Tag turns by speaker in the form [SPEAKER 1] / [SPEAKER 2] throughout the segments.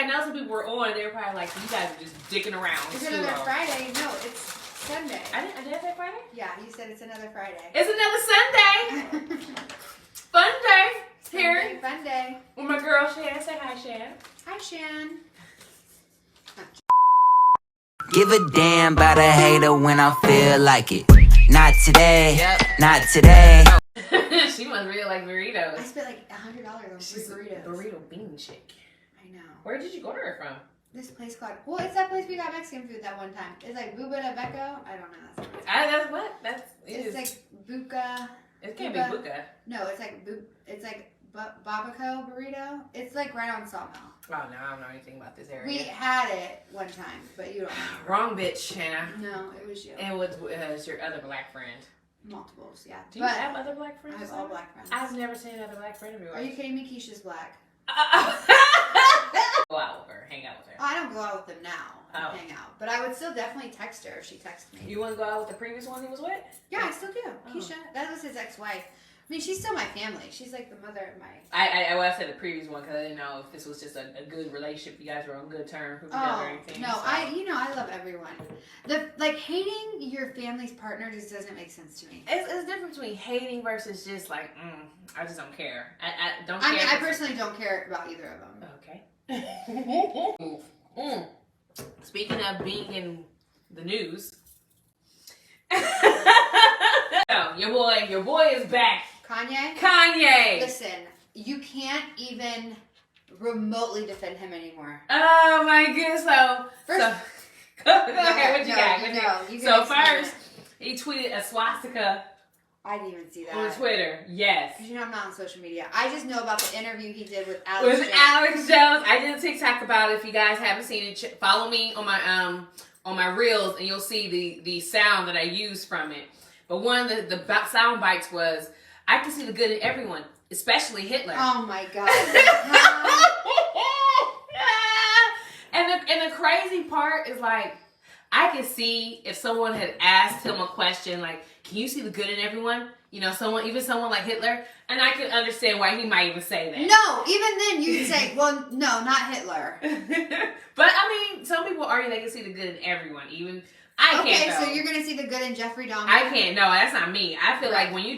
[SPEAKER 1] know some people were on. They were probably like, you guys are just dicking around.
[SPEAKER 2] It's another Friday. No, it's Sunday.
[SPEAKER 1] I did say Friday?
[SPEAKER 2] Yeah, you said it's another Friday.
[SPEAKER 1] It's another Sunday. Fun day. Here.
[SPEAKER 2] Fun day.
[SPEAKER 1] With my girl Shan. Say hi, Shan.
[SPEAKER 2] Hi, Shan.
[SPEAKER 3] Give a damn about a hater when I feel like it. Not today, not today.
[SPEAKER 1] She must really like burritos.
[SPEAKER 2] I spent like $100 on
[SPEAKER 1] She's
[SPEAKER 2] burritos.
[SPEAKER 1] a burrito bean chick.
[SPEAKER 2] I know.
[SPEAKER 1] Where did you go to her from?
[SPEAKER 2] This place called, well, it's that place we got Mexican food that one time. It's like Buba de Beco. I don't know.
[SPEAKER 1] That's what?
[SPEAKER 2] It's like Buca.
[SPEAKER 1] It can't be Buca.
[SPEAKER 2] No, it's like Babaco burrito. It's like right on Sawmill.
[SPEAKER 1] Oh, no, I don't know anything about this area.
[SPEAKER 2] We had it one time, but you don't know.
[SPEAKER 1] Wrong bitch, Hannah.
[SPEAKER 2] No, it was you.
[SPEAKER 1] And what was your other black friend?
[SPEAKER 2] Multiples, yeah.
[SPEAKER 1] Do you have other black friends?
[SPEAKER 2] I have all black friends.
[SPEAKER 1] I've never seen another black friend of yours.
[SPEAKER 2] Are you kidding me? Keisha's black.
[SPEAKER 1] Go out with her, hang out with her.
[SPEAKER 2] I don't go out with them now.
[SPEAKER 1] Oh.
[SPEAKER 2] Hang out. But I would still definitely text her if she texted me.
[SPEAKER 1] You want to go out with the previous one he was with?
[SPEAKER 2] Yeah, I still do.
[SPEAKER 1] Oh.
[SPEAKER 2] Keisha. That was his ex-wife. I mean, she's still my family. She's like the mother of my...
[SPEAKER 1] I said the previous one because I didn't know if this was just a good relationship. You guys were on good terms with each other or anything.
[SPEAKER 2] No,
[SPEAKER 1] so.
[SPEAKER 2] I love everyone. Hating your family's partner just doesn't make sense to me.
[SPEAKER 1] It's the difference between hating versus just like, I just don't care. I don't care.
[SPEAKER 2] I mean, I personally don't care about either of them.
[SPEAKER 1] Okay. Speaking of being in the news, your boy is back. Kanye.
[SPEAKER 2] Listen, you can't even remotely defend him anymore.
[SPEAKER 1] Oh my goodness! Go ahead. What you got? So first, he tweeted a swastika.
[SPEAKER 2] I didn't even see that
[SPEAKER 1] on Twitter. Yes.
[SPEAKER 2] Because I'm not on social media. I just know about the interview he did with Alex
[SPEAKER 1] Jones. I did a TikTok about it. If you guys haven't seen it, follow me on my reels, and you'll see the sound that I used from it. But one of the sound bites was, "I can see the good in everyone, especially Hitler."
[SPEAKER 2] Oh my god.
[SPEAKER 1] And the crazy part is like, I can see if someone had asked him a question like, "Can you see the good in everyone?" You know, someone like Hitler, and I can understand why he might even say that.
[SPEAKER 2] No, even then you'd say, "Well, no, not Hitler."
[SPEAKER 1] But I mean, some people argue they can see the good in everyone. Even I can't.
[SPEAKER 2] Okay, so you're gonna see the good in Jeffrey Dahmer.
[SPEAKER 1] I can't. No, that's not me. I feel like when you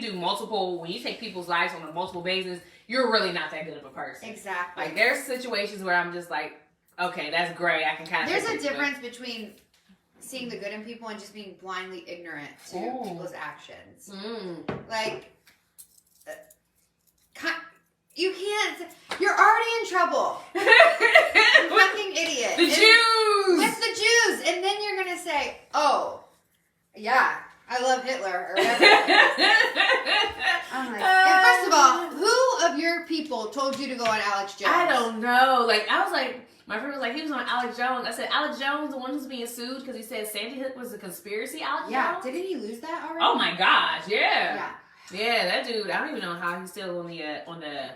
[SPEAKER 1] take people's lives on a multiple basis, you're really not that good of a person.
[SPEAKER 2] Exactly.
[SPEAKER 1] Like there's situations where I'm just like, okay, that's great. I can kind of.
[SPEAKER 2] There's a difference between seeing the good in people and just being blindly ignorant to people's actions. Like, you can't. You're already in trouble. You fucking idiot.
[SPEAKER 1] The Jews.
[SPEAKER 2] With the Jews, and then you're gonna say, "Oh, yeah, I love Hitler," or whatever. I'm like, and first of all, who of your people told you to go on Alex Jones?
[SPEAKER 1] I don't know. Like, I was like, my friend was like, he was on Alex Jones. I said, Alex Jones, the one who's being sued because he said Sandy Hook was a conspiracy. Alex Jones?
[SPEAKER 2] Didn't he lose that already?
[SPEAKER 1] Oh my gosh, yeah. Yeah, that dude. I don't even know how he's still on the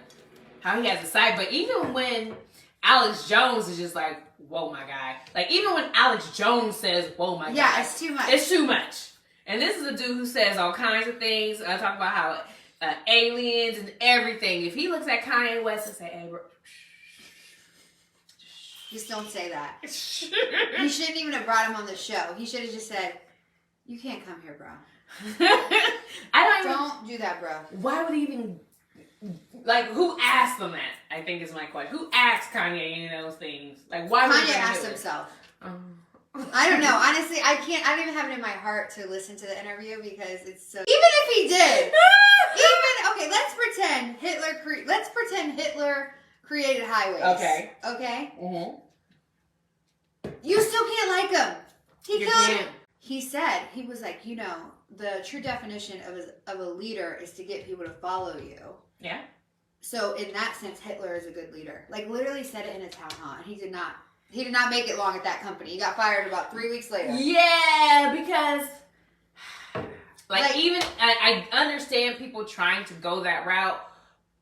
[SPEAKER 1] how he has a site. But even when Alex Jones is just like, whoa, my guy. Like, even when Alex Jones says, whoa, my guy.
[SPEAKER 2] Yeah, it's too much.
[SPEAKER 1] It's too much. And this is a dude who says all kinds of things. I talk about how aliens and everything. If he looks at Kanye West and say, hey, bro.
[SPEAKER 2] Just don't say that. He shouldn't even have brought him on the show. He should have just said, you can't come here, bro. Don't do that, bro.
[SPEAKER 1] Why would he even... Like, who asked them that? I think is my question. Who asked Kanye any of those things? Like, why would
[SPEAKER 2] Kanye asked himself. I don't know. Honestly, I don't even have it in my heart to listen to the interview because it's so... Even if he did. Okay, let's pretend Hitler created highways. Okay? You still can't like him. He killed him. He said, he was like, the true definition of a leader is to get people to follow you.
[SPEAKER 1] Yeah.
[SPEAKER 2] So in that sense, Hitler is a good leader. Like literally said it in a town hall. And he did not make it long at that company. He got fired about 3 weeks later.
[SPEAKER 1] Yeah, because like even I understand people trying to go that route,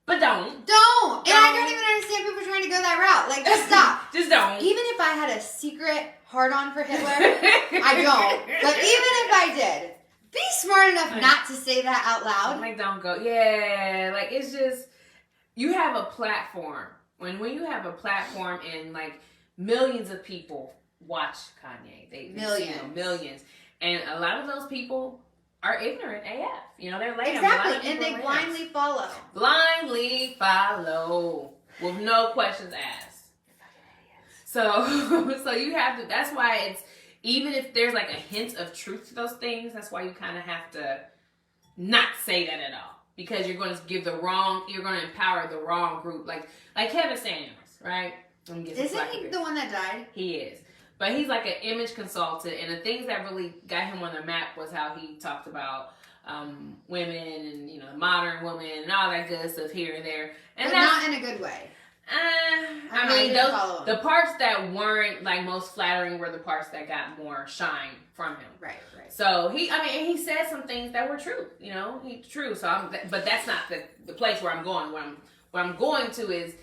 [SPEAKER 1] but don't. And
[SPEAKER 2] I don't even understand people trying to go that route. Like just stop.
[SPEAKER 1] Just don't.
[SPEAKER 2] Even if I had a secret hard-on for Hitler, I don't. But even if I did, be smart enough not to say that out loud.
[SPEAKER 1] Like, don't go. Yeah, like, it's just, you have a platform. When you have a platform and, like, millions of people watch Kanye. Millions. And a lot of those people are ignorant AF. You know, they're lame.
[SPEAKER 2] Exactly, and they blindly follow.
[SPEAKER 1] Blindly follow with no questions asked. So you have to, that's why it's, even if there's like a hint of truth to those things, that's why you kind of have to not say that at all. Because you're going to you're going to empower the wrong group. Like Kevin Samuels, right?
[SPEAKER 2] Isn't he the one that died?
[SPEAKER 1] He is. But he's like an image consultant, and the things that really got him on the map was how he talked about women and, you know, modern women and all that good stuff here and there. And
[SPEAKER 2] but not in a good way.
[SPEAKER 1] I mean, the parts that weren't like most flattering were the parts that got more shine from him. Right. So he said some things that were true. You know, he's true. So but that's not the place where I'm going. What I'm going to is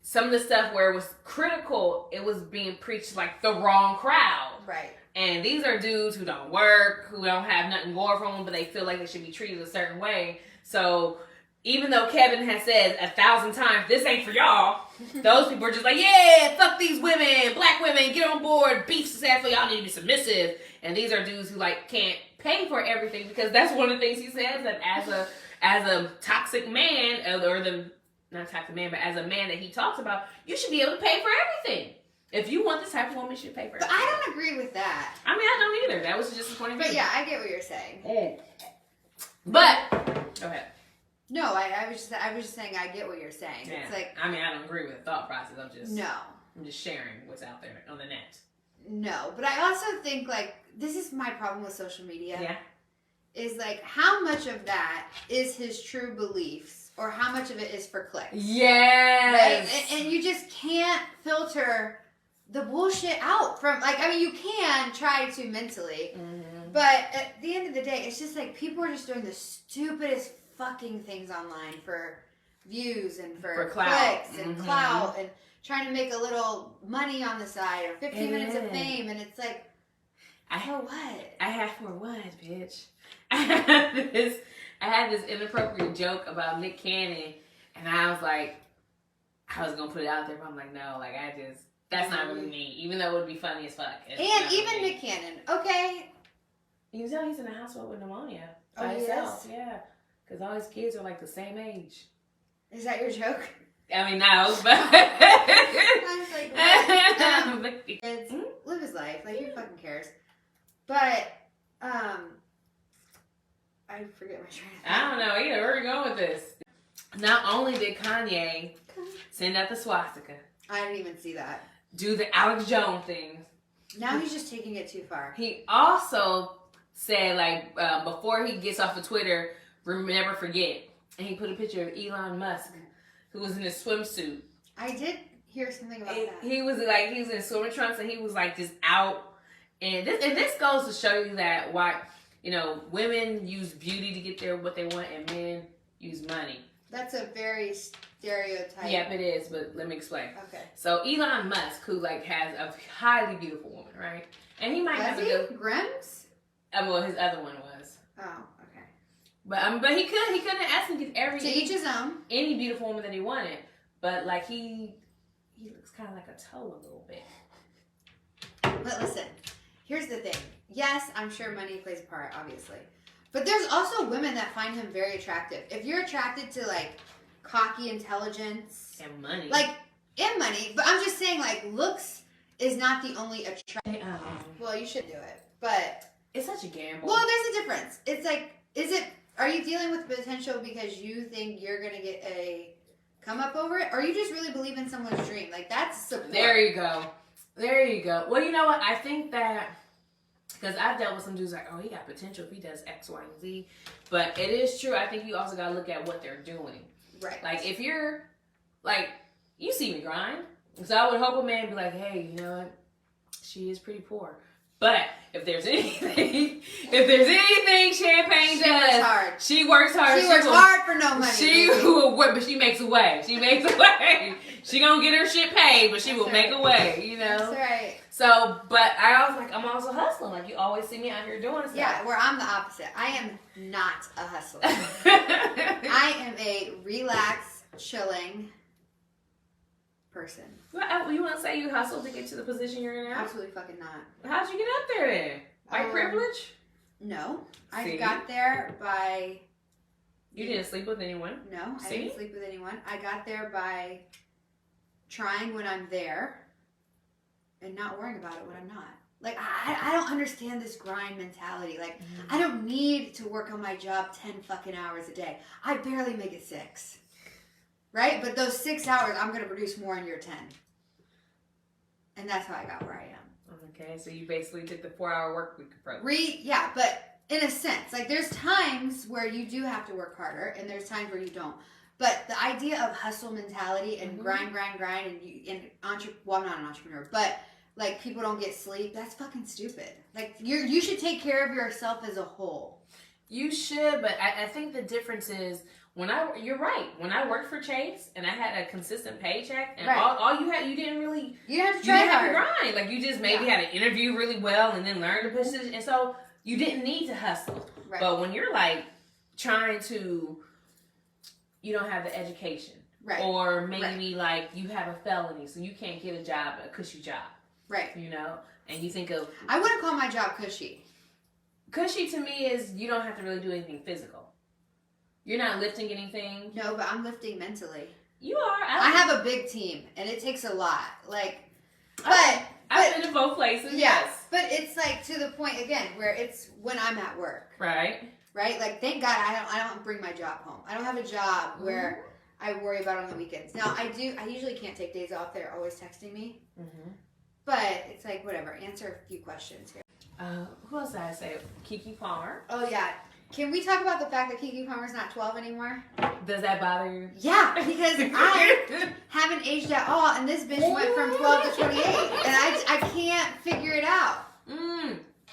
[SPEAKER 1] some of the stuff where it was critical. It was being preached like the wrong crowd. Right. And these are dudes who don't work, who don't have nothing going for them, but they feel like they should be treated a certain way. So even though Kevin has said 1,000 times, this ain't for y'all, those people are just like, yeah, fuck these women, black women, get on board, beef society, y'all need to be submissive. And these are dudes who like can't pay for everything, because that's one of the things he says, that as a toxic man, not toxic man, but as a man that he talks about, you should be able to pay for everything. If you want this type of woman, you should pay for everything.
[SPEAKER 2] But I don't agree with that.
[SPEAKER 1] I mean, I don't either. That was just a point of view.
[SPEAKER 2] But yeah, I get what you're saying.
[SPEAKER 1] But go ahead.
[SPEAKER 2] No, I was just saying I get what you're saying.
[SPEAKER 1] Yeah.
[SPEAKER 2] It's like,
[SPEAKER 1] I mean, I don't agree with the thought process. I'm just sharing what's out there on the net.
[SPEAKER 2] No, but I also think like this is my problem with social media.
[SPEAKER 1] Yeah.
[SPEAKER 2] Is like how much of that is his true beliefs or how much of it is for clicks.
[SPEAKER 1] Yes.
[SPEAKER 2] Right? And you just can't filter the bullshit out from, like, I mean, you can try to mentally, but at the end of the day, it's just like people are just doing the stupidest fucking things online for views and for clicks and clout and trying to make a little money on the side or 15 minutes of fame, and it's like, I have for what, bitch? I had this inappropriate joke about Nick Cannon, and I was like, I was gonna put it out there, but I'm like, no, like that's not really me, even though it would be funny as fuck. And even really Nick Cannon, okay.
[SPEAKER 1] He's in the hospital with pneumonia by himself. Yeah, because all his kids are like the same age.
[SPEAKER 2] Is that your joke?
[SPEAKER 1] I mean, no, but
[SPEAKER 2] I was like, kids, live his life. Like, who fucking cares? But, I forget my train of thought.
[SPEAKER 1] I don't know either. Where are we going with this? Not only did Kanye send out the swastika.
[SPEAKER 2] I didn't even see that.
[SPEAKER 1] Do the Alex Jones thing.
[SPEAKER 2] Now he's just taking it too far.
[SPEAKER 1] He also said, like, before he gets off of Twitter, never forget. And he put a picture of Elon Musk, who was in a swimsuit.
[SPEAKER 2] I did hear something about that.
[SPEAKER 1] He was in swimming trunks, and he was like just out. And this goes to show you that why, you know, women use beauty to get what they want, and men use money.
[SPEAKER 2] That's a very stereotype.
[SPEAKER 1] Yep, it is, but let me explain.
[SPEAKER 2] Okay.
[SPEAKER 1] So Elon Musk, who like has a highly beautiful woman, right? And he might have a good
[SPEAKER 2] Grims?
[SPEAKER 1] Well, his other one was.
[SPEAKER 2] Oh, okay.
[SPEAKER 1] But he couldn't ask him to get
[SPEAKER 2] to each his own.
[SPEAKER 1] Any beautiful woman that he wanted. But like he looks kind of like a toe a little bit.
[SPEAKER 2] But listen, here's the thing. Yes, I'm sure money plays a part, obviously. But there's also women that find him very attractive. If you're attracted to, like, cocky intelligence.
[SPEAKER 1] And money.
[SPEAKER 2] Like, and money. But I'm just saying, like, looks is not the only attraction. Well, you should do it. But.
[SPEAKER 1] It's such a gamble.
[SPEAKER 2] Well, there's a difference. It's like, are you dealing with potential because you think you're going to get a come up over it? Or you just really believe in someone's dream? Like, that's support.
[SPEAKER 1] There you go. Well, you know what? I think that. Because I've dealt with some dudes like, oh, he got potential if he does X, Y, and Z. But it is true. I think you also got to look at what they're doing.
[SPEAKER 2] Right.
[SPEAKER 1] Like, if you're, like, you see me grind. So I would hope a man be like, hey, you know what? She is pretty poor. But if there's anything Champagne does, she works hard.
[SPEAKER 2] She works hard for no money.
[SPEAKER 1] She will work, but she makes a way. She gonna get her shit paid, but she will make a way, you know?
[SPEAKER 2] That's right.
[SPEAKER 1] So, but I'm also hustling. Like, you always see me out here doing stuff.
[SPEAKER 2] Yeah, where I'm the opposite. I am not a hustler. I am a relaxed, chilling person. person.
[SPEAKER 1] Well, you want to say you hustled to get to the position you're in now?
[SPEAKER 2] Absolutely fucking not.
[SPEAKER 1] How'd you get up there then? White privilege?
[SPEAKER 2] No.
[SPEAKER 1] See?
[SPEAKER 2] I got there by...
[SPEAKER 1] You didn't sleep with anyone?
[SPEAKER 2] No,
[SPEAKER 1] See?
[SPEAKER 2] I didn't sleep with anyone. I got there by trying when I'm there and not worrying about it when I'm not. Like, I don't understand this grind mentality. Like, I don't need to work on my job 10 fucking hours a day. I barely make it 6. Right? But those 6 hours, I'm going to produce more in your 10. And that's how I got where I am.
[SPEAKER 1] Okay, so you basically did the 4-hour work week approach.
[SPEAKER 2] Yeah, but in a sense, like there's times where you do have to work harder and there's times where you don't. But the idea of hustle mentality and grind, well, I'm not an entrepreneur, but like people don't get sleep, that's fucking stupid. Like you should take care of yourself as a whole.
[SPEAKER 1] You should, but I think the difference is you're right. When I worked for Chase and I had a consistent paycheck and all you didn't have to
[SPEAKER 2] try
[SPEAKER 1] hard. Grind. Like you just maybe had to interview really well and then learn the position. And so you didn't need to hustle. Right. But when you're like trying to, you don't have the education. Right. Or maybe like you have a felony so you can't get a job, a cushy job. Right. You know? And you think of...
[SPEAKER 2] I wouldn't call my job cushy.
[SPEAKER 1] Cushy to me is you don't have to really do anything physical. You're not lifting anything.
[SPEAKER 2] No, but I'm lifting mentally.
[SPEAKER 1] You are.
[SPEAKER 2] I have a big team, and it takes a lot. Like,
[SPEAKER 1] I've been in both places. Yes.
[SPEAKER 2] But it's like to the point again where it's when I'm at work.
[SPEAKER 1] Right.
[SPEAKER 2] Right. Like, thank God I don't bring my job home. I don't have a job where I worry about it on the weekends. Now I do. I usually can't take days off. They're always texting me. Mm-hmm. But it's like whatever. Answer a few questions here.
[SPEAKER 1] Who else did I say? Keke Palmer.
[SPEAKER 2] Oh yeah. Can we talk about the fact that Keke Palmer's not 12 anymore?
[SPEAKER 1] Does that bother you?
[SPEAKER 2] Yeah, because I haven't aged at all, and this bitch went from 12 to 28, and I can't figure it out.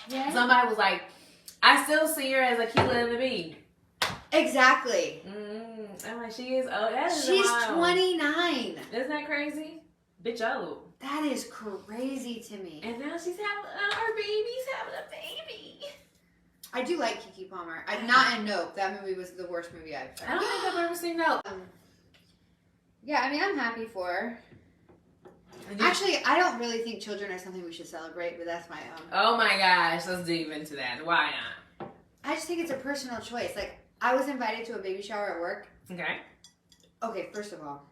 [SPEAKER 2] Yeah. Somebody
[SPEAKER 1] was like, I still see her as Akilah and the Bee.
[SPEAKER 2] Exactly.
[SPEAKER 1] I'm like, she is old.
[SPEAKER 2] She's wild. 29.
[SPEAKER 1] Isn't that crazy? Bitch old.
[SPEAKER 2] That is crazy to me.
[SPEAKER 1] And now she's having, her baby's having a baby.
[SPEAKER 2] I do like Keke Palmer. Not in Nope. That movie was the worst movie I've ever.
[SPEAKER 1] I don't think I've ever seen Nope.
[SPEAKER 2] Yeah, I mean, I'm happy for her. Actually, I don't really think children are something we should celebrate, but that's my own.
[SPEAKER 1] Oh my gosh, let's dive into that. Why not?
[SPEAKER 2] I just think it's a personal choice. Like, I was invited to a baby shower at work.
[SPEAKER 1] Okay.
[SPEAKER 2] Okay, first of all,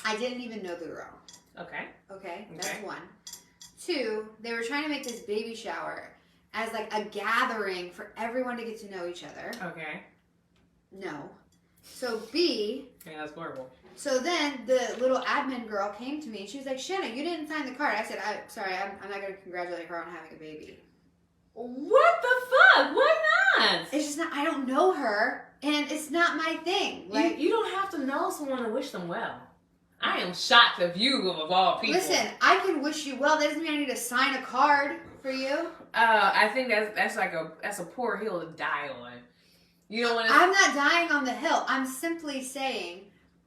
[SPEAKER 2] I didn't even know the girl.
[SPEAKER 1] Okay,
[SPEAKER 2] that's one. 2, they were trying to make this baby shower as like a gathering for everyone to get to know each other. Okay. No. So B.
[SPEAKER 1] Okay, that's horrible.
[SPEAKER 2] So then the little admin girl came to me and she was like, Shanna, you didn't sign the card. I said, sorry, I'm not going to congratulate her on having a baby.
[SPEAKER 1] What the fuck? Why not?
[SPEAKER 2] It's just not, I don't know her and it's not my thing. Like,
[SPEAKER 1] you don't have to know someone to wish them well. I am shocked of you of all people.
[SPEAKER 2] Listen, I can wish you well. That doesn't mean I need to sign a card for you.
[SPEAKER 1] I think that's a poor hill to die on. You don't want to.
[SPEAKER 2] I'm not dying on the hill. I'm simply saying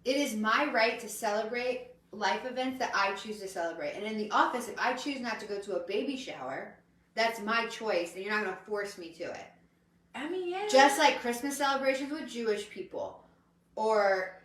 [SPEAKER 2] it is my right to celebrate life events that I choose to celebrate. And in the office, if I choose not to go to a baby shower, that's my choice, and you're not going to force me to it.
[SPEAKER 1] I mean, yeah.
[SPEAKER 2] Just like Christmas celebrations with Jewish people, or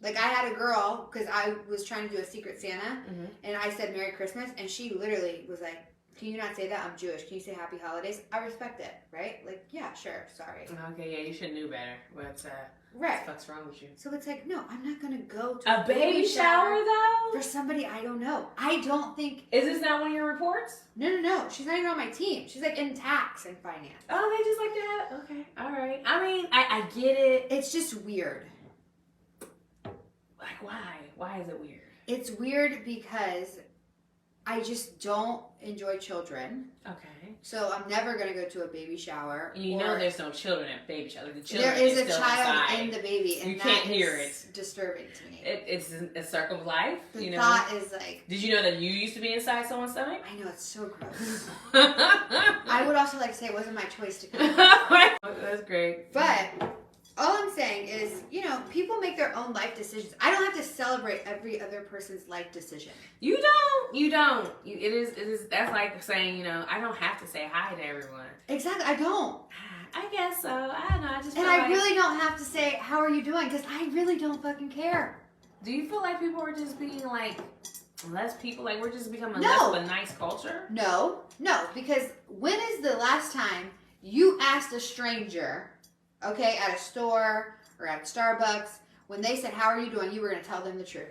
[SPEAKER 2] like I had a girl because I was trying to do a Secret Santa, and I said Merry Christmas, and she literally was like, can you not say that? I'm Jewish. Can you say Happy Holidays? I respect it, right? Like, yeah, sure, sorry.
[SPEAKER 1] Okay, yeah, you should have knew better. But,
[SPEAKER 2] right.
[SPEAKER 1] What the fuck's wrong with you?
[SPEAKER 2] So it's like, no, I'm not going to go to
[SPEAKER 1] a baby shower, though?
[SPEAKER 2] For somebody I don't know. I don't think...
[SPEAKER 1] Is this not one of your reports?
[SPEAKER 2] No. She's not even on my team. She's like in tax and finance.
[SPEAKER 1] Oh, they just like to have... Okay, all right. I mean, I get it.
[SPEAKER 2] It's just weird.
[SPEAKER 1] Like, why? Why is it weird?
[SPEAKER 2] It's weird because I just don't enjoy children.
[SPEAKER 1] Okay.
[SPEAKER 2] So I'm never going to go to a baby shower.
[SPEAKER 1] You know there's no children at baby shower. The children
[SPEAKER 2] there is a
[SPEAKER 1] still
[SPEAKER 2] child
[SPEAKER 1] inside.
[SPEAKER 2] in the baby. And
[SPEAKER 1] you can't hear it.
[SPEAKER 2] It's disturbing to me.
[SPEAKER 1] It's a circle of life.
[SPEAKER 2] The thought is like...
[SPEAKER 1] Did you know that you used to be inside someone's stomach?
[SPEAKER 2] I know, it's so gross. I would also like to say it wasn't my choice to come.
[SPEAKER 1] That's great.
[SPEAKER 2] But... all I'm saying is, people make their own life decisions. I don't have to celebrate every other person's life decision.
[SPEAKER 1] You don't. It is. That's like saying, I don't have to say hi to everyone.
[SPEAKER 2] Exactly. I don't.
[SPEAKER 1] I guess so. I don't know.
[SPEAKER 2] And I really don't have to say, how are you doing? Because I really don't fucking care.
[SPEAKER 1] Do you feel like people are just being like less people? Like we're just becoming
[SPEAKER 2] No.
[SPEAKER 1] less of a nice culture?
[SPEAKER 2] No, because when is the last time you asked a stranger, okay, at a store or at Starbucks, when they said, how are you doing, you were going to tell them the truth?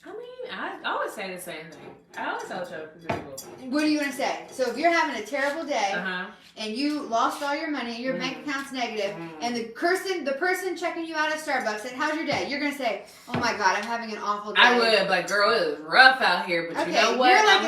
[SPEAKER 1] I mean, I always say the same thing. I always tell people.
[SPEAKER 2] What are you going to say? So if you're having a terrible day
[SPEAKER 1] Uh-huh.
[SPEAKER 2] and you lost all your money and your bank account's negative and the person checking you out at Starbucks said, how's your day? You're going to say, oh my God, I'm having an awful day.
[SPEAKER 1] I would, but girl, it was rough out here. But
[SPEAKER 2] okay,
[SPEAKER 1] you know what?
[SPEAKER 2] You're like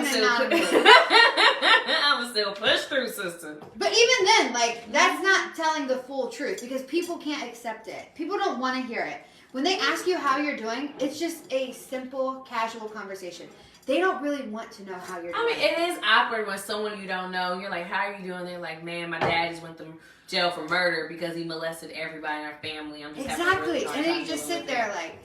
[SPEAKER 1] I'm still push through, sister.
[SPEAKER 2] But even then, like, that's not telling the full truth because people can't accept it. People don't want to hear it. When they ask you how you're doing, it's just a simple, casual conversation. They don't really want to know how you're doing.
[SPEAKER 1] I mean, it is awkward when someone you don't know, you're like, how are you doing? They're like, man, my dad just went to jail for murder because he molested everybody in our family. I'm just
[SPEAKER 2] exactly. And then you just sit there like...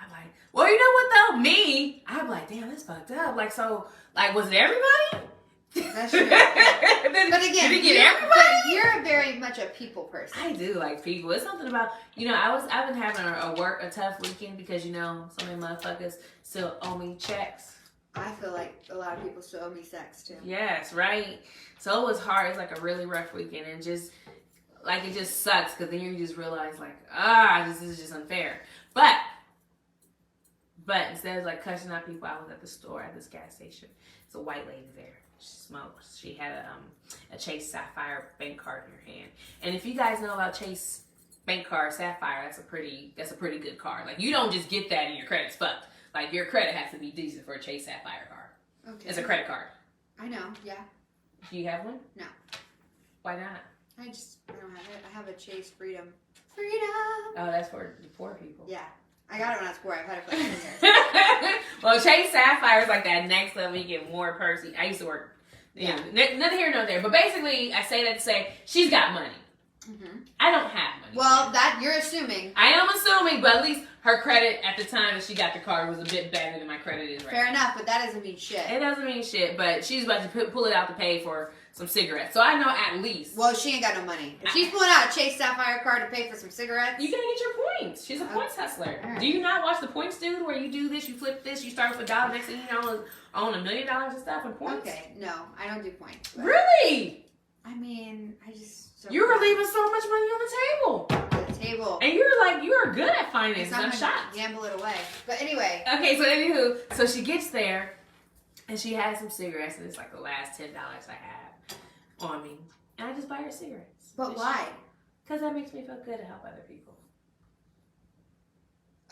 [SPEAKER 1] I'm like, well, you know what though? Me, I'm like, damn, that's fucked up. Like, so, like, was it everybody?
[SPEAKER 2] That's true.
[SPEAKER 1] Then,
[SPEAKER 2] but again,
[SPEAKER 1] did he get everybody?
[SPEAKER 2] You're very much a people person.
[SPEAKER 1] I do like people. It's something about, I've been having a tough weekend because, so many motherfuckers still owe me checks.
[SPEAKER 2] I feel like a lot of people still owe me sex too.
[SPEAKER 1] Yes, right. So it was hard. It's like a really rough weekend and just, like, it just sucks because then you just realize, like, this is just unfair. But instead of, like, cussing out people, I was at the store at this gas station. It's a white lady there. She smoked. She had a Chase Sapphire bank card in her hand. And if you guys know about Chase bank card Sapphire, that's a pretty good card. Like, you don't just get that and your credit's fucked. Like, your credit has to be decent for a Chase Sapphire card.
[SPEAKER 2] Okay.
[SPEAKER 1] It's a credit card.
[SPEAKER 2] I know, yeah.
[SPEAKER 1] Do you have one?
[SPEAKER 2] No.
[SPEAKER 1] Why not?
[SPEAKER 2] I don't have it. I have a Chase Freedom. Freedom!
[SPEAKER 1] Oh, that's for the poor people.
[SPEAKER 2] Yeah. I got it when I was poor. I've had it for like 10 years.
[SPEAKER 1] Well, Chase Sapphire is like that next level. You get more percy. I used to work. Yeah. Nothing here, nor there. But basically, I say that to say she's got money. Mm-hmm. I don't have money.
[SPEAKER 2] Well, that you're assuming.
[SPEAKER 1] I am assuming, but at least her credit at the time that she got the card was a bit better than my credit is right now.
[SPEAKER 2] Fair enough, but that doesn't mean shit.
[SPEAKER 1] It doesn't mean shit, but she's about to pull it out to pay for some cigarettes. So I know at least.
[SPEAKER 2] Well, she ain't got no money. If she's pulling out a Chase Sapphire card to pay for some cigarettes.
[SPEAKER 1] You gotta get your points. She's a points hustler.
[SPEAKER 2] Right.
[SPEAKER 1] Do you not watch the Points Dude where you do this, you flip this, you start with $1, next thing you know, own $1 million and stuff in points?
[SPEAKER 2] Okay, no, I don't do points. But
[SPEAKER 1] Really?
[SPEAKER 2] I mean, I just...
[SPEAKER 1] You were leaving so much money on the table.
[SPEAKER 2] The table.
[SPEAKER 1] And you are good at finances. I'm
[SPEAKER 2] It's
[SPEAKER 1] shocked.
[SPEAKER 2] not gonna gamble it away. But anyway.
[SPEAKER 1] Okay, so anywho, so she gets there and she has some cigarettes and it's like the last $10 I have on me. And I just buy her cigarettes.
[SPEAKER 2] But why?
[SPEAKER 1] Because that makes me feel good to help other people.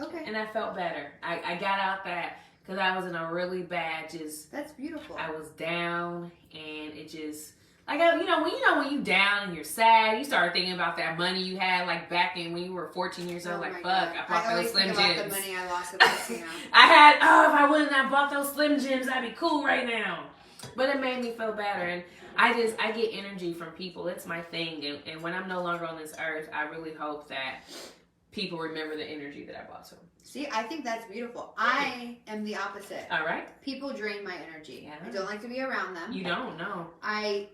[SPEAKER 2] Okay.
[SPEAKER 1] And I felt better. I got out that because I was in a really bad
[SPEAKER 2] That's beautiful.
[SPEAKER 1] I was down and it just... Like, when you down and you're sad, you start thinking about that money you had, like, back in when you were 14 years old. Like, fuck,
[SPEAKER 2] God.
[SPEAKER 1] I bought those Slim Jims.
[SPEAKER 2] I always think about the money I lost at the casino.
[SPEAKER 1] if I wouldn't have bought those Slim Jims, I'd be cool right now. But it made me feel better. And I get energy from people. It's my thing. And when I'm no longer on this earth, I really hope that people remember the energy that I brought to them.
[SPEAKER 2] See, I think that's beautiful. I am the opposite.
[SPEAKER 1] All right.
[SPEAKER 2] People drain my energy.
[SPEAKER 1] Yeah.
[SPEAKER 2] I don't like to be around them.
[SPEAKER 1] You don't, no.
[SPEAKER 2] I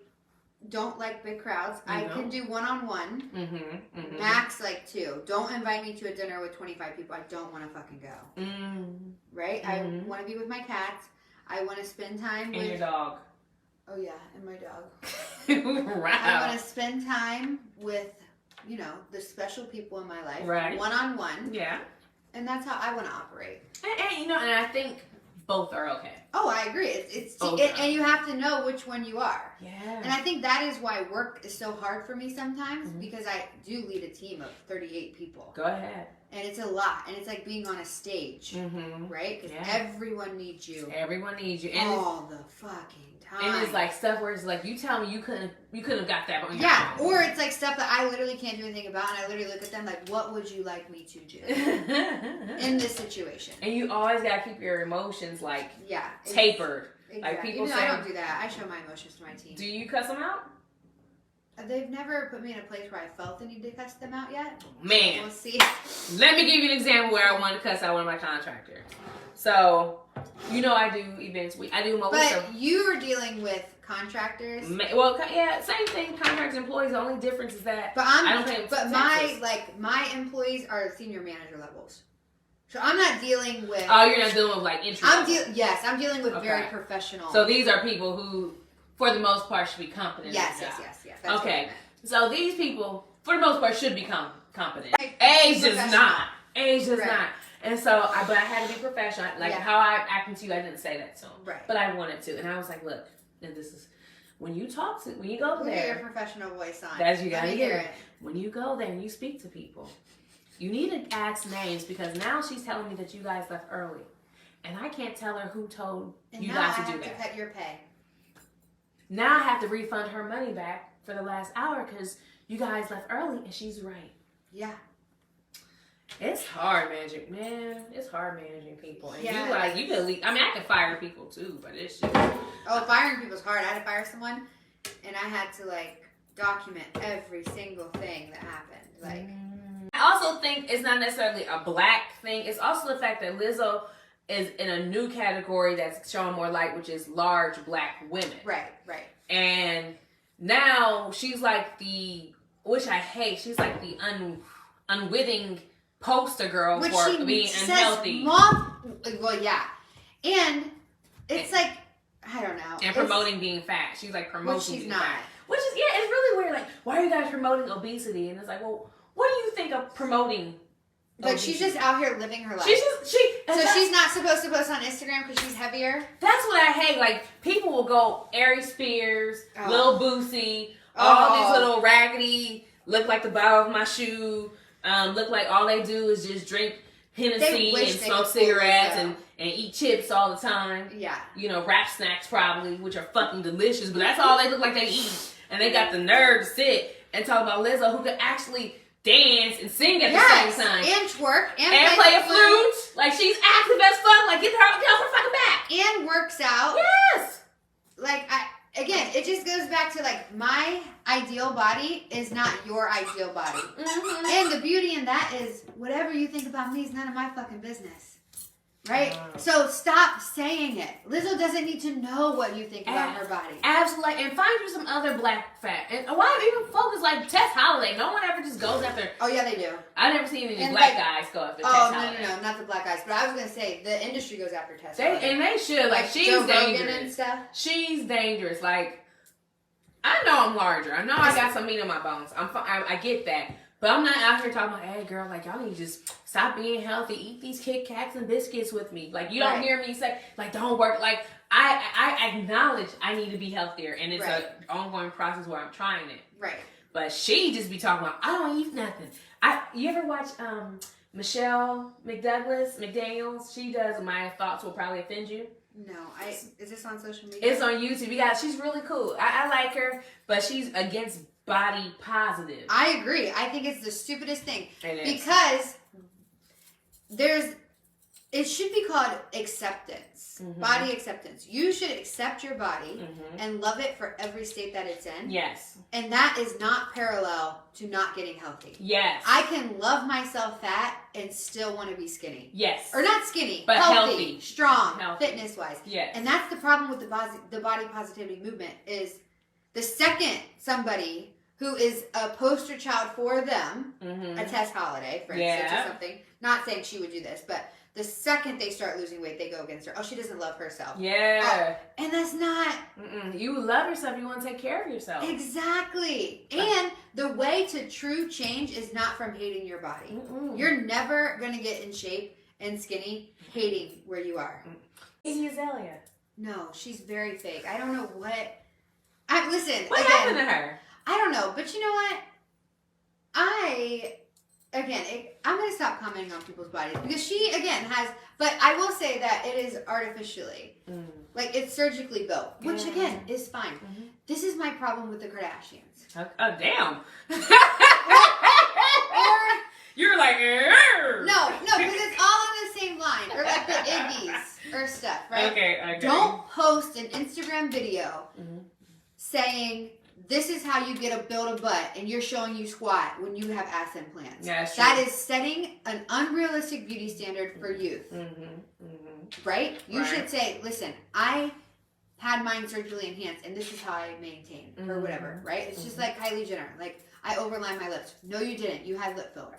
[SPEAKER 2] don't like big crowds. I can do one-on-one.
[SPEAKER 1] Mm-hmm.
[SPEAKER 2] Max, like 2. Don't invite me to a dinner with 25 people. I don't want to fucking go. Right? I want to be with my cats. I want to spend time with...
[SPEAKER 1] And your dog.
[SPEAKER 2] Oh, yeah. And my dog.
[SPEAKER 1] Wow.
[SPEAKER 2] I want to spend time with, the special people in my life.
[SPEAKER 1] Right.
[SPEAKER 2] One-on-one.
[SPEAKER 1] Yeah.
[SPEAKER 2] And that's how I want to operate.
[SPEAKER 1] And I think both are okay.
[SPEAKER 2] Oh, I agree. It's
[SPEAKER 1] Okay.
[SPEAKER 2] and you have to know which one you are.
[SPEAKER 1] Yeah.
[SPEAKER 2] And I think that is why work is so hard for me sometimes because I do lead a team of 38 people.
[SPEAKER 1] Go ahead.
[SPEAKER 2] And it's a lot. And it's like being on a stage, right? Because everyone needs you.
[SPEAKER 1] Everyone needs you. And
[SPEAKER 2] all the fucking time.
[SPEAKER 1] And it's like stuff where it's like, you tell me you couldn't have got that. But
[SPEAKER 2] yeah, or it's like stuff that I literally can't do anything about, and I literally look at them like, what would you like me to do in this situation?
[SPEAKER 1] And you always got to keep your emotions like tapered.
[SPEAKER 2] Exactly.
[SPEAKER 1] Like people
[SPEAKER 2] Even
[SPEAKER 1] say,
[SPEAKER 2] I don't do that. I show my emotions to my team.
[SPEAKER 1] Do you cuss them out?
[SPEAKER 2] They've never put me in a place where I felt the need to cuss them out yet.
[SPEAKER 1] Man.
[SPEAKER 2] We'll see.
[SPEAKER 1] Let me give you an example where I wanted to cuss out one of my contractors. So, I do events. I do mobile stuff.
[SPEAKER 2] But you are dealing with contractors.
[SPEAKER 1] Well, yeah, same thing. Contractors, employees. The only difference is that
[SPEAKER 2] but
[SPEAKER 1] I don't pay.
[SPEAKER 2] But my employees are senior manager levels. So I'm not dealing with.
[SPEAKER 1] Oh, you're not dealing with like entry.
[SPEAKER 2] I'm dealing with very professional.
[SPEAKER 1] So these are people who, for the most part, should be competent.
[SPEAKER 2] Yes. That's
[SPEAKER 1] okay. So these people, for the most part, should become competent.
[SPEAKER 2] Like,
[SPEAKER 1] Age does not. Age does not. And so, but I had to be professional. Like how I acted to you, I didn't say that to him.
[SPEAKER 2] Right.
[SPEAKER 1] But I wanted to, and I was like, look, and this is when you when you go there.
[SPEAKER 2] Get your professional voice on.
[SPEAKER 1] That's you gotta hear it. When you go there and you speak to people, you need to ask names because now she's telling me that you guys left early, and I can't tell her who told you guys to do that.
[SPEAKER 2] And now I have to cut your pay.
[SPEAKER 1] Now I have to refund her money back for the last hour because you guys left early, and she's right.
[SPEAKER 2] Yeah.
[SPEAKER 1] It's hard managing, man. It's hard managing people. And
[SPEAKER 2] yeah.
[SPEAKER 1] you can leave. I mean, I can fire people too, but it's just.
[SPEAKER 2] Oh, firing people's hard. I had to fire someone, and I had to document every single thing that happened.
[SPEAKER 1] I also think it's not necessarily a black thing. It's also the fact that Lizzo is in a new category that's showing more light, which is large black women.
[SPEAKER 2] Right.
[SPEAKER 1] And now she's like which I hate. She's like the unwitting poster girl
[SPEAKER 2] which
[SPEAKER 1] for
[SPEAKER 2] she
[SPEAKER 1] being
[SPEAKER 2] says
[SPEAKER 1] unhealthy.
[SPEAKER 2] Well, yeah, and it's I don't know.
[SPEAKER 1] And promoting being fat. She's like promoting being
[SPEAKER 2] not.
[SPEAKER 1] fat. Which is it's really weird. Like, why are you guys promoting obesity? And it's like, well, what do you think of promoting? Obesity?
[SPEAKER 2] She's just out here living her life.
[SPEAKER 1] So
[SPEAKER 2] she's not supposed to post on Instagram because she's heavier.
[SPEAKER 1] That's what I hate. Like, people will go Ari Spears, Lil Boosie, all these little raggedy, look like the bottom of my shoe. Look like all they do is just drink Hennessy and smoke cigarettes and eat chips all the time.
[SPEAKER 2] Yeah.
[SPEAKER 1] Rap snacks probably, which are fucking delicious, but that's all they look like they eat. And they got the nerve to sit and talk about Lizzo, who could actually dance and sing at the same time.
[SPEAKER 2] And twerk.
[SPEAKER 1] And play a flute. Like, she's active as fuck. Like, get off her fucking back.
[SPEAKER 2] And works out.
[SPEAKER 1] Yes.
[SPEAKER 2] Again, it just goes back to my ideal body is not your ideal body.
[SPEAKER 1] Mm-hmm.
[SPEAKER 2] And the beauty in that is whatever you think about me is none of my fucking business. Right? So stop saying it. Lizzo doesn't need to know what you think about her body.
[SPEAKER 1] Absolutely. And find you some other black fat. And why even focus Tess Holiday? No one ever just goes after.
[SPEAKER 2] Oh, yeah, they do.
[SPEAKER 1] I never seen any black guys go after Tess Holiday.
[SPEAKER 2] No, not the black guys. But I was going to say, the industry goes after Tess Holiday.
[SPEAKER 1] And they should. She's
[SPEAKER 2] Joe
[SPEAKER 1] dangerous.
[SPEAKER 2] Rogan and stuff.
[SPEAKER 1] She's dangerous. I know I'm larger. I know I got some meat on my bones. I get that. But I'm not out here talking about, hey, girl, y'all need to just stop being healthy. Eat these Kit Kats and biscuits with me. You don't hear me say, don't work. I acknowledge I need to be healthier. And it's an ongoing process where I'm trying it.
[SPEAKER 2] Right.
[SPEAKER 1] But she just be talking about, I don't eat nothing. You ever watch McDaniels? She does My Thoughts Will Probably Offend You.
[SPEAKER 2] No, is this on social media?
[SPEAKER 1] It's on YouTube. She's really cool. I like her, but she's against body positive.
[SPEAKER 2] I agree. I think it's the stupidest thing.
[SPEAKER 1] It is.
[SPEAKER 2] Because it should be called acceptance. Mm-hmm. Body acceptance. You should accept your body and love it for every state that it's in.
[SPEAKER 1] Yes.
[SPEAKER 2] And that is not parallel to not getting healthy.
[SPEAKER 1] Yes.
[SPEAKER 2] I can love myself fat and still want to be skinny.
[SPEAKER 1] Yes.
[SPEAKER 2] Or not skinny,
[SPEAKER 1] but healthy.
[SPEAKER 2] Strong, fitness-wise.
[SPEAKER 1] Yes.
[SPEAKER 2] And that's the problem with the body positivity movement is the second somebody who is a poster child for them, a Tess Holiday, for instance, or something. Not saying she would do this, but the second they start losing weight, they go against her. Oh, she doesn't love herself.
[SPEAKER 1] Yeah.
[SPEAKER 2] And that's not...
[SPEAKER 1] You love yourself. You want to take care of yourself.
[SPEAKER 2] Exactly. And the way to true change is not from hating your body. You're never going to get in shape and skinny hating where you are.
[SPEAKER 1] Iggy Azalea.
[SPEAKER 2] No, she's very fake. I don't know what... Listen,
[SPEAKER 1] what happened to her?
[SPEAKER 2] I don't know, but you know what? I'm going to stop commenting on people's bodies because she, again, has, but I will say that it is artificially, it's surgically built, which, again, is fine. This is my problem with the Kardashians.
[SPEAKER 1] Oh, damn. You're like,
[SPEAKER 2] No, because it's all in the same line, or the Iggy's or stuff, right?
[SPEAKER 1] Okay.
[SPEAKER 2] Don't post an Instagram video saying, this is how you build a butt, and you're showing you squat when you have ass implants.
[SPEAKER 1] Yeah, that's
[SPEAKER 2] that
[SPEAKER 1] true.
[SPEAKER 2] is setting an unrealistic beauty standard for youth. Right? You should say, listen, I had mine surgically enhanced, and this is how I maintain, or whatever, right? It's just like Kylie Jenner. I overlined my lips. No, you didn't. You had lip filler.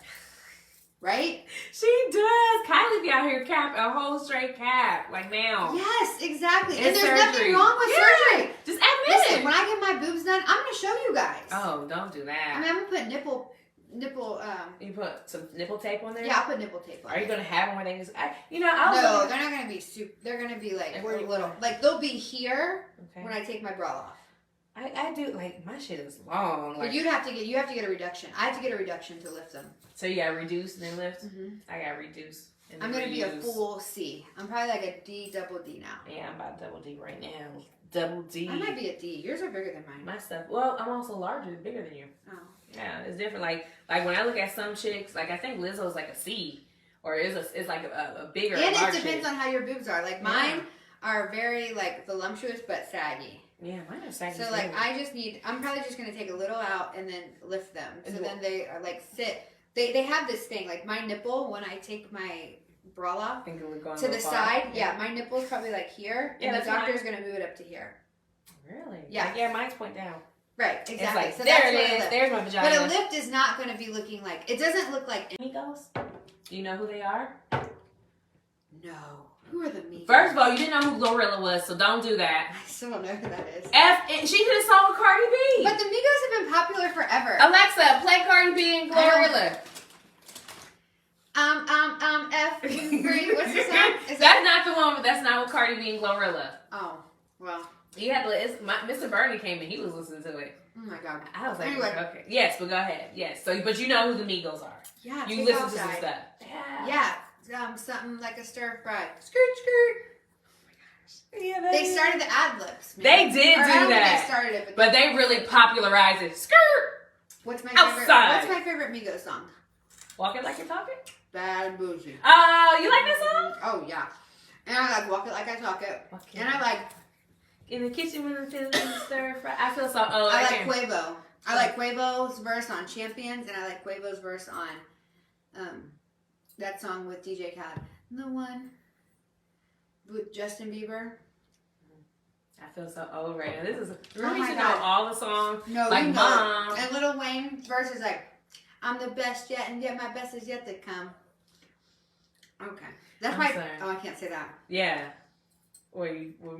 [SPEAKER 2] right?
[SPEAKER 1] She does. Kylie be out here cap a whole straight cap, like now.
[SPEAKER 2] Yes, exactly.
[SPEAKER 1] It's
[SPEAKER 2] and there's
[SPEAKER 1] surgery.
[SPEAKER 2] nothing wrong with surgery.
[SPEAKER 1] Just admit
[SPEAKER 2] Listen,
[SPEAKER 1] it.
[SPEAKER 2] when I get my boobs done, I'm gonna show you guys.
[SPEAKER 1] Oh, don't do that.
[SPEAKER 2] I mean, I'm gonna put nipple.
[SPEAKER 1] You put some nipple tape on there?
[SPEAKER 2] Yeah, I'll put nipple tape on.
[SPEAKER 1] Are you gonna have them where they just?
[SPEAKER 2] No, they're not gonna be super. They're gonna be like little. Like they'll be here when I take my bra off.
[SPEAKER 1] I do like my shit is long. Like,
[SPEAKER 2] but you have to get a reduction. I have to get a reduction to lift them.
[SPEAKER 1] So you got reduce and then lift.
[SPEAKER 2] Mm-hmm.
[SPEAKER 1] I got reduce. And
[SPEAKER 2] I'm
[SPEAKER 1] then
[SPEAKER 2] gonna be a
[SPEAKER 1] reuse.
[SPEAKER 2] full C. I'm probably like a D, double D now.
[SPEAKER 1] Yeah, I'm about double D right now. Double D.
[SPEAKER 2] I might be a D. Yours are bigger than mine.
[SPEAKER 1] My stuff. Well, I'm also larger, bigger than you.
[SPEAKER 2] Oh.
[SPEAKER 1] Yeah, it's different. Like when I look at some chicks, like I think Lizzo's like a C, or it's like a bigger.
[SPEAKER 2] And it
[SPEAKER 1] large
[SPEAKER 2] depends
[SPEAKER 1] chick.
[SPEAKER 2] on how your boobs are. Like mine are very like voluptuous but saggy.
[SPEAKER 1] Yeah, mine are saggy.
[SPEAKER 2] So like I'm probably just gonna take a little out and then lift them. So then they are like sit. They have this thing like my nipple when I take my bra off to the side. Yeah, my nipple's probably like here, and the doctor's gonna move it up to here.
[SPEAKER 1] Really?
[SPEAKER 2] Yeah.
[SPEAKER 1] Like, yeah, mine's point down.
[SPEAKER 2] Right, exactly.
[SPEAKER 1] It's like,
[SPEAKER 2] so
[SPEAKER 1] there
[SPEAKER 2] that's
[SPEAKER 1] it is. There's my vagina.
[SPEAKER 2] But a lift is not going to be looking like. It doesn't look like.
[SPEAKER 1] Amigos? Do you know who they are?
[SPEAKER 2] No. Who are the Migos?
[SPEAKER 1] First of all, you didn't know who Glorilla was, so don't do that.
[SPEAKER 2] I still don't know who that is.
[SPEAKER 1] She did a song with Cardi B.
[SPEAKER 2] But the Migos have been popular forever.
[SPEAKER 1] Alexa, play Cardi B and Glorilla.
[SPEAKER 2] F3. What's the song?
[SPEAKER 1] That's not the one. That's not with Cardi B and Glorilla.
[SPEAKER 2] Oh, well.
[SPEAKER 1] You had to. Mr. Bernie came in. He was listening to it.
[SPEAKER 2] Oh my god.
[SPEAKER 1] I was like,
[SPEAKER 2] anyway.
[SPEAKER 1] Okay, yes, but go ahead. Yes. So, but you know who the Migos are.
[SPEAKER 2] Yeah.
[SPEAKER 1] You listen to some stuff.
[SPEAKER 2] Yeah. Something like a stir fry. Skirt, skirt.
[SPEAKER 1] Yeah,
[SPEAKER 2] they started the ad libs.
[SPEAKER 1] They did do
[SPEAKER 2] I don't
[SPEAKER 1] that.
[SPEAKER 2] think they started it,
[SPEAKER 1] but they really popularized it. Skirt.
[SPEAKER 2] What's my
[SPEAKER 1] Outside.
[SPEAKER 2] favorite? What's my favorite Migos song?
[SPEAKER 1] Walk It Like You're Talking.
[SPEAKER 2] Bad and bougie.
[SPEAKER 1] Oh, you like that song?
[SPEAKER 2] Oh yeah. And I like Walk It Like I Talk It.
[SPEAKER 1] Okay.
[SPEAKER 2] And I like
[SPEAKER 1] In the Kitchen with the feelings stir fry. I feel so old.
[SPEAKER 2] I like Quavo. I like Quavo's verse on Champions, and I like Quavo's verse on that song with DJ Khaled. The one with Justin Bieber.
[SPEAKER 1] I feel so old right now. This is
[SPEAKER 2] Oh
[SPEAKER 1] you
[SPEAKER 2] my
[SPEAKER 1] should
[SPEAKER 2] God.
[SPEAKER 1] know all the songs.
[SPEAKER 2] No,
[SPEAKER 1] like
[SPEAKER 2] you know
[SPEAKER 1] Mom.
[SPEAKER 2] it. And Lil Wayne's verse is like, I'm the best yet, and yet my best is yet to come. Okay. That's
[SPEAKER 1] I'm
[SPEAKER 2] my...
[SPEAKER 1] sorry.
[SPEAKER 2] Oh, I can't say that.
[SPEAKER 1] Yeah. Or you
[SPEAKER 2] That's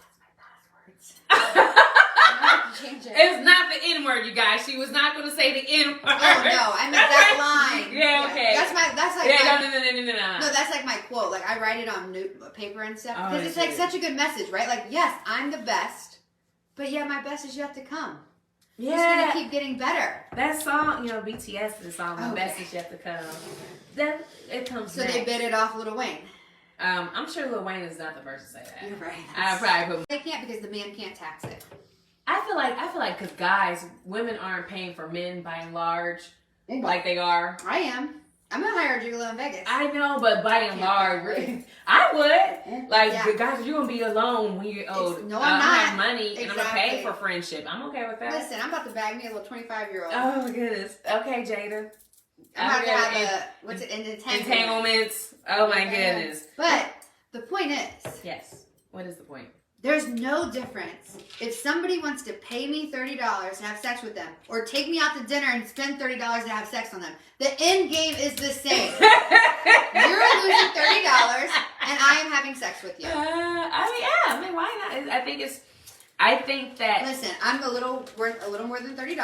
[SPEAKER 2] my passwords. I have to change it.
[SPEAKER 1] It's not the N word, you guys. She was not going to say the N word.
[SPEAKER 2] Oh, no. I meant that line.
[SPEAKER 1] Yeah, okay.
[SPEAKER 2] That's like
[SPEAKER 1] No.
[SPEAKER 2] No, that's like my quote. Like, I write it on paper and stuff.
[SPEAKER 1] Oh,
[SPEAKER 2] Because it's like such a good message, right? Like, yes, I'm the best. But yeah, my best is yet to come.
[SPEAKER 1] Yeah.
[SPEAKER 2] It's going to keep getting better.
[SPEAKER 1] That song, BTS, the song, The Best Is Yet to Come. Then it comes
[SPEAKER 2] So
[SPEAKER 1] next.
[SPEAKER 2] they bid it off Lil Wayne.
[SPEAKER 1] I'm sure Lil Wayne is not the first to say that.
[SPEAKER 2] You're right.
[SPEAKER 1] I probably put.
[SPEAKER 2] They can't because the man can't tax it.
[SPEAKER 1] I feel like because guys, women aren't paying for men by and large like they are.
[SPEAKER 2] I am. I'm gonna hire a gigolo in Vegas.
[SPEAKER 1] I know, but by and large, really, I would. Like, the guys, you're gonna be alone when you're old.
[SPEAKER 2] No, I'm
[SPEAKER 1] I
[SPEAKER 2] not.
[SPEAKER 1] have money and I'm
[SPEAKER 2] Exactly.
[SPEAKER 1] gonna pay for friendship. I'm okay with that.
[SPEAKER 2] Listen, I'm about to bag me a little 25-year-old.
[SPEAKER 1] Oh my goodness. Okay, Jada.
[SPEAKER 2] I'm about to have an entanglement.
[SPEAKER 1] Entanglements. Oh my goodness.
[SPEAKER 2] But the point is,
[SPEAKER 1] Yes. What is the point?
[SPEAKER 2] there's no difference if somebody wants to pay me $30 to have sex with them or take me out to dinner and spend $30 to have sex on them. The end game is the same. You're losing $30 and I am having sex with you.
[SPEAKER 1] I mean, why not? I think that.
[SPEAKER 2] Listen, I'm worth a little more than $30.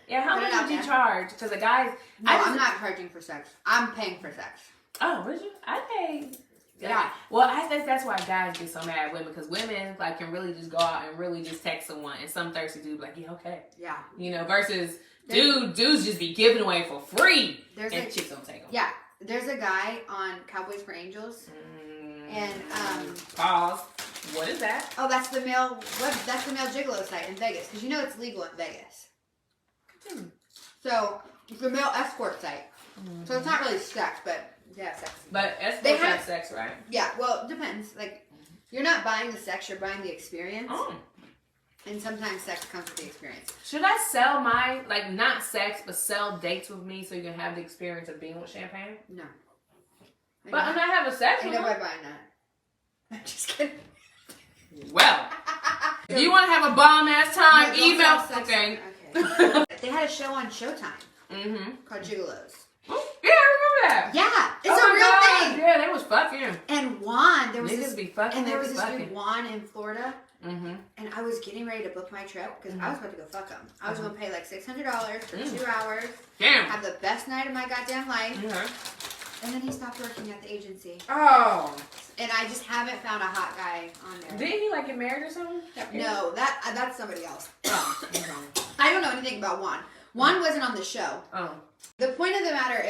[SPEAKER 1] Yeah, how
[SPEAKER 2] Put it
[SPEAKER 1] much
[SPEAKER 2] out
[SPEAKER 1] would you
[SPEAKER 2] there.
[SPEAKER 1] charge? Because the guys.
[SPEAKER 2] No, I'm not charging for sex. I'm paying for sex.
[SPEAKER 1] Oh, would you? I pay.
[SPEAKER 2] Yeah.
[SPEAKER 1] Well, I think that's why guys get so mad at women, because women can really just go out and really just text someone, and some thirsty dude be like, yeah, okay.
[SPEAKER 2] Yeah.
[SPEAKER 1] Versus dudes just be giving away for free, and chicks don't take them.
[SPEAKER 2] Yeah. There's a guy on Cowboys for Angels, and
[SPEAKER 1] pause. What is that?
[SPEAKER 2] oh, that's the male gigolo site in Vegas, because it's legal in Vegas. So it's the male escort site. So it's not really sex, but yeah, sex.
[SPEAKER 1] But escorts have sex, right?
[SPEAKER 2] Yeah, well, it depends. Like, you're not buying the sex, you're buying the experience.
[SPEAKER 1] Oh.
[SPEAKER 2] And sometimes sex comes with the experience.
[SPEAKER 1] Should I sell my, not sex, but sell dates with me so you can have the experience of being with Champagne?
[SPEAKER 2] No.
[SPEAKER 1] But I'm not having sex with
[SPEAKER 2] Ain't nobody
[SPEAKER 1] them.
[SPEAKER 2] buying that. I'm just kidding.
[SPEAKER 1] Well, if you want to have a bomb-ass time,
[SPEAKER 2] No, don't
[SPEAKER 1] email.
[SPEAKER 2] sell sex.
[SPEAKER 1] Okay.
[SPEAKER 2] Okay. They had a show on Showtime
[SPEAKER 1] Mm-hmm.
[SPEAKER 2] called Gigolos.
[SPEAKER 1] Yeah, I remember that.
[SPEAKER 2] Yeah, it's a real thing.
[SPEAKER 1] Yeah, they was fucking.
[SPEAKER 2] And Juan, there was
[SPEAKER 1] Niggas be fucking.
[SPEAKER 2] and there
[SPEAKER 1] they
[SPEAKER 2] was
[SPEAKER 1] be
[SPEAKER 2] this
[SPEAKER 1] fucking.
[SPEAKER 2] dude Juan in Florida.
[SPEAKER 1] Mm-hmm.
[SPEAKER 2] And I was getting ready to book my trip because I was about to go fuck him. I was going to pay like $600 for 2 hours.
[SPEAKER 1] Damn.
[SPEAKER 2] Have the best night of my goddamn life.
[SPEAKER 1] Mm-hmm.
[SPEAKER 2] And then he stopped working at the agency.
[SPEAKER 1] Oh.
[SPEAKER 2] And I just haven't found a hot guy on there.
[SPEAKER 1] Didn't he like get married or something?
[SPEAKER 2] No, that's somebody else.
[SPEAKER 1] Oh.
[SPEAKER 2] I don't know anything about Juan. Juan wasn't on the show.
[SPEAKER 1] Oh.
[SPEAKER 2] The point of the matter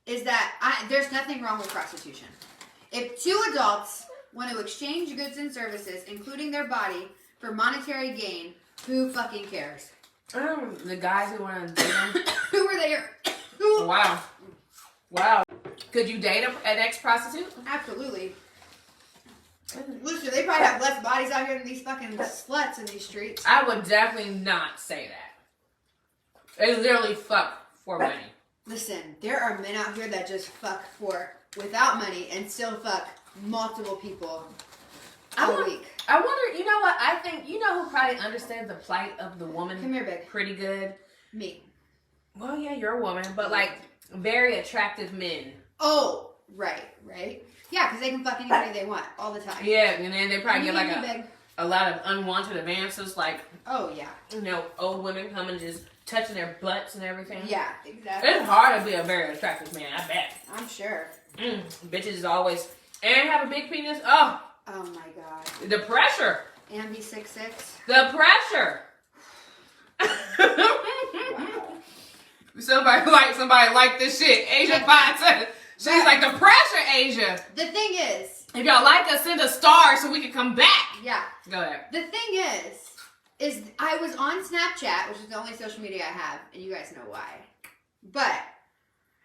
[SPEAKER 2] is that there's nothing wrong with prostitution. If two adults want to exchange goods and services, including their body, for monetary gain, who fucking cares?
[SPEAKER 1] The guys who want to date them.
[SPEAKER 2] Who were there?
[SPEAKER 1] Wow. Wow. Could you date an ex-prostitute?
[SPEAKER 2] Absolutely. Listen, they probably have less bodies out here than these fucking sluts in these streets.
[SPEAKER 1] I would definitely not say that. They literally fuck for money.
[SPEAKER 2] Listen, there are men out here that just fuck without money and still fuck multiple people a week.
[SPEAKER 1] I wonder, you know what? I think, you know who probably understands the plight of the woman
[SPEAKER 2] Come here, babe.
[SPEAKER 1] pretty good?
[SPEAKER 2] Me.
[SPEAKER 1] Well, yeah, you're a woman, but like very attractive men.
[SPEAKER 2] Oh, right. Yeah, because they can fuck anybody they want all the time.
[SPEAKER 1] Yeah, and then they probably get like
[SPEAKER 2] big.
[SPEAKER 1] a lot of unwanted advances, like,
[SPEAKER 2] oh, yeah.
[SPEAKER 1] you know, old women coming just touching their butts and everything.
[SPEAKER 2] Yeah, exactly.
[SPEAKER 1] It's hard to be a very attractive man, I bet.
[SPEAKER 2] I'm sure.
[SPEAKER 1] Bitches is always, and have a big penis. Oh
[SPEAKER 2] my God.
[SPEAKER 1] the pressure.
[SPEAKER 2] And be 6'6".
[SPEAKER 1] The pressure.
[SPEAKER 2] Wow.
[SPEAKER 1] Somebody like this shit. Asia 5'7". She's like, the pressure, Asia.
[SPEAKER 2] The thing is,
[SPEAKER 1] if y'all like us, send a star so we can come back.
[SPEAKER 2] yeah.
[SPEAKER 1] Go ahead.
[SPEAKER 2] The thing is I was on Snapchat, which is the only social media I have, and you guys know why. But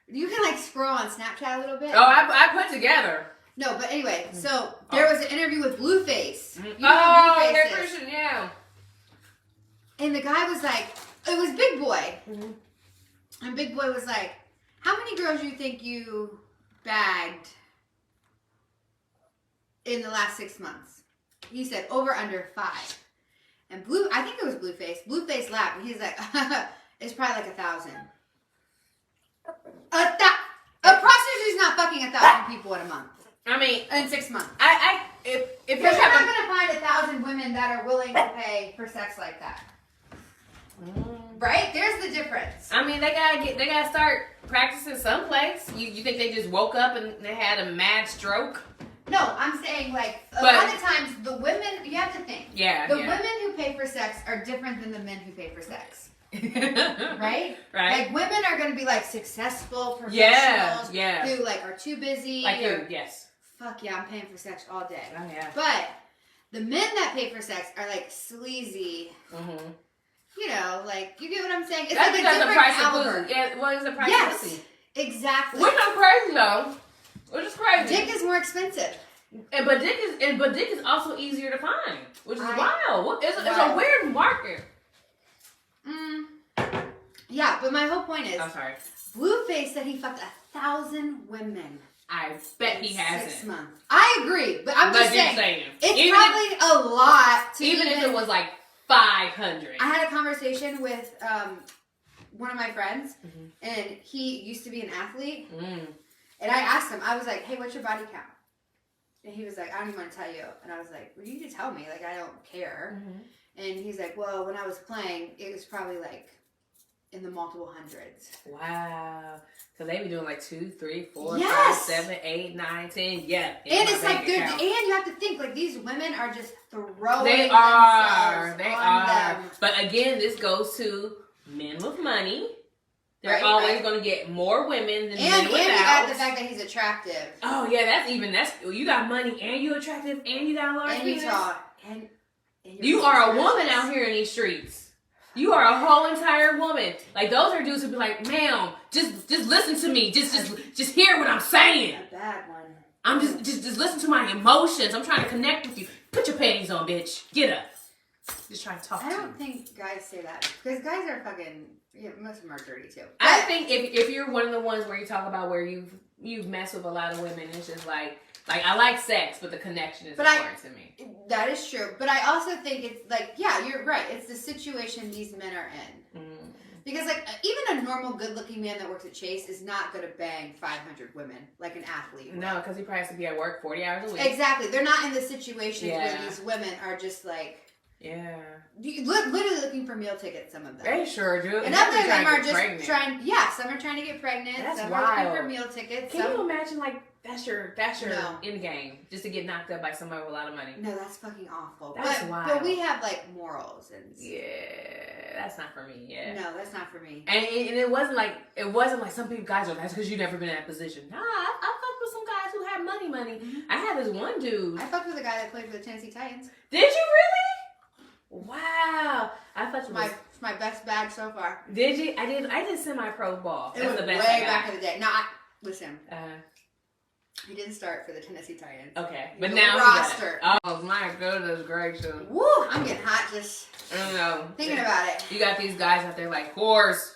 [SPEAKER 2] you can like scroll on Snapchat a little bit.
[SPEAKER 1] Oh, I put together.
[SPEAKER 2] No, but anyway, so there was an interview with Blueface. You know who
[SPEAKER 1] Oh,
[SPEAKER 2] Blueface
[SPEAKER 1] they're
[SPEAKER 2] is.
[SPEAKER 1] Christian, yeah.
[SPEAKER 2] And the guy was like, it was Big Boy.
[SPEAKER 1] Mm-hmm.
[SPEAKER 2] And Big Boy was like, how many girls do you think you bagged in the last 6 months? He said, over under 5. And I think it was Blueface. Blueface laughed, and he's like, it's probably like 1,000. A prostitute's not fucking 1,000 people in a month.
[SPEAKER 1] I mean,
[SPEAKER 2] In 6 months.
[SPEAKER 1] if
[SPEAKER 2] Because
[SPEAKER 1] you're
[SPEAKER 2] you're not going to find 1,000 women that are willing to pay for sex like that. Right? There's the difference.
[SPEAKER 1] I mean, they gotta start practicing someplace. You think they just woke up and they had a mad stroke?
[SPEAKER 2] No, I'm saying like a lot of times the women, you have to think.
[SPEAKER 1] Yeah.
[SPEAKER 2] The women who pay for sex are different than the men who pay for sex. Right?
[SPEAKER 1] Right.
[SPEAKER 2] Like women are going to be like successful professionals who like are too busy.
[SPEAKER 1] Like you, yes.
[SPEAKER 2] Fuck yeah, I'm paying for sex all day.
[SPEAKER 1] Oh yeah.
[SPEAKER 2] But the men that pay for sex are like sleazy.
[SPEAKER 1] Mm-hmm.
[SPEAKER 2] You know, like you get what I'm saying? It's
[SPEAKER 1] That's
[SPEAKER 2] like a
[SPEAKER 1] because the
[SPEAKER 2] different
[SPEAKER 1] price
[SPEAKER 2] caliber.
[SPEAKER 1] of pussy. Yeah, what is the price
[SPEAKER 2] Yes,
[SPEAKER 1] of pussy?
[SPEAKER 2] exactly.
[SPEAKER 1] Which is crazy though. Which is crazy.
[SPEAKER 2] Dick is more expensive.
[SPEAKER 1] But dick is also easier to find, which is wild. It's a weird market.
[SPEAKER 2] Yeah, but my whole point is,
[SPEAKER 1] I'm sorry.
[SPEAKER 2] Blueface said he fucked 1,000 women.
[SPEAKER 1] I bet he hasn't.
[SPEAKER 2] 6 months. I agree, but I'm just saying it's
[SPEAKER 1] even
[SPEAKER 2] probably a lot. To
[SPEAKER 1] even if it was like 500.
[SPEAKER 2] I had a conversation with one of my friends, and he used to be an athlete, and I asked him, I was like, "Hey, what's your body count?" And he was like, "I don't even want to tell you." And I was like, "Well, you need to tell me. Like, I don't care." And he's like, "Well, when I was playing, it was probably like in the multiple hundreds."
[SPEAKER 1] Wow. So they be doing like 2, 3, 4,
[SPEAKER 2] Yes.
[SPEAKER 1] 5, 7, 8, 9, 10. Yeah.
[SPEAKER 2] And it's like, dude, and you have to think, like, these women are just throwing
[SPEAKER 1] They
[SPEAKER 2] themselves
[SPEAKER 1] are.
[SPEAKER 2] on them.
[SPEAKER 1] But again, this goes to men with money. They're
[SPEAKER 2] Right,
[SPEAKER 1] always going to get more women than men
[SPEAKER 2] And
[SPEAKER 1] without.
[SPEAKER 2] you add the fact that he's attractive.
[SPEAKER 1] Oh, yeah, that's you got money and you attractive and you got a large
[SPEAKER 2] And
[SPEAKER 1] penis.
[SPEAKER 2] you tall. And
[SPEAKER 1] you are a woman out here in these streets. You are a whole entire woman. Like, those are dudes who be like, ma'am, just listen to me. Just hear what I'm saying.
[SPEAKER 2] A bad one.
[SPEAKER 1] I'm just listen to my emotions. I'm trying to connect with you. Put your panties on, bitch. Get up. Just trying to talk to you.
[SPEAKER 2] I don't think guys say that. Because guys are fucking, most of them are dirty too.
[SPEAKER 1] I think if you're one of the ones where you talk about where you've messed with a lot of women, it's just like I like sex, but the connection is important to me.
[SPEAKER 2] That is true. But I also think it's like, yeah, you're right. It's the situation these men are in. Because like even a normal good-looking man that works at Chase is not going to bang 500 women like an athlete.
[SPEAKER 1] No, because he probably has to be at work 40 hours a week.
[SPEAKER 2] Exactly. They're not in the situations where these women are just like.
[SPEAKER 1] Yeah.
[SPEAKER 2] Literally looking for meal tickets, some of them.
[SPEAKER 1] They sure do.
[SPEAKER 2] And other of them are just trying. Yeah, some are trying to get pregnant.
[SPEAKER 1] That's
[SPEAKER 2] some
[SPEAKER 1] wild.
[SPEAKER 2] are looking for meal tickets.
[SPEAKER 1] Can you imagine like that's your
[SPEAKER 2] No.
[SPEAKER 1] end game, just to get knocked up by somebody with a lot of money?
[SPEAKER 2] No, that's fucking awful.
[SPEAKER 1] That's wild.
[SPEAKER 2] But we have like morals and.
[SPEAKER 1] Yeah, that's not for me. Yeah.
[SPEAKER 2] No, that's not for me.
[SPEAKER 1] And it wasn't like some people guys are. That's because you never been in that position. Nah, I fucked with some guys who had money.
[SPEAKER 2] Mm-hmm.
[SPEAKER 1] I had this one dude.
[SPEAKER 2] I fucked with a guy that played for the Tennessee Titans.
[SPEAKER 1] Did you really? Wow, I fucked with
[SPEAKER 2] It's my best bag so far.
[SPEAKER 1] Did you? I did semi-pro ball.
[SPEAKER 2] It
[SPEAKER 1] That's
[SPEAKER 2] was
[SPEAKER 1] the best
[SPEAKER 2] way back in the day. No, listen. He didn't start for the Tennessee Titans.
[SPEAKER 1] Okay,
[SPEAKER 2] He's
[SPEAKER 1] but
[SPEAKER 2] on
[SPEAKER 1] now
[SPEAKER 2] the roster.
[SPEAKER 1] Oh my goodness gracious!
[SPEAKER 2] Woo! I'm getting hot just
[SPEAKER 1] I don't know.
[SPEAKER 2] thinking about it.
[SPEAKER 1] You got these guys out there like, course.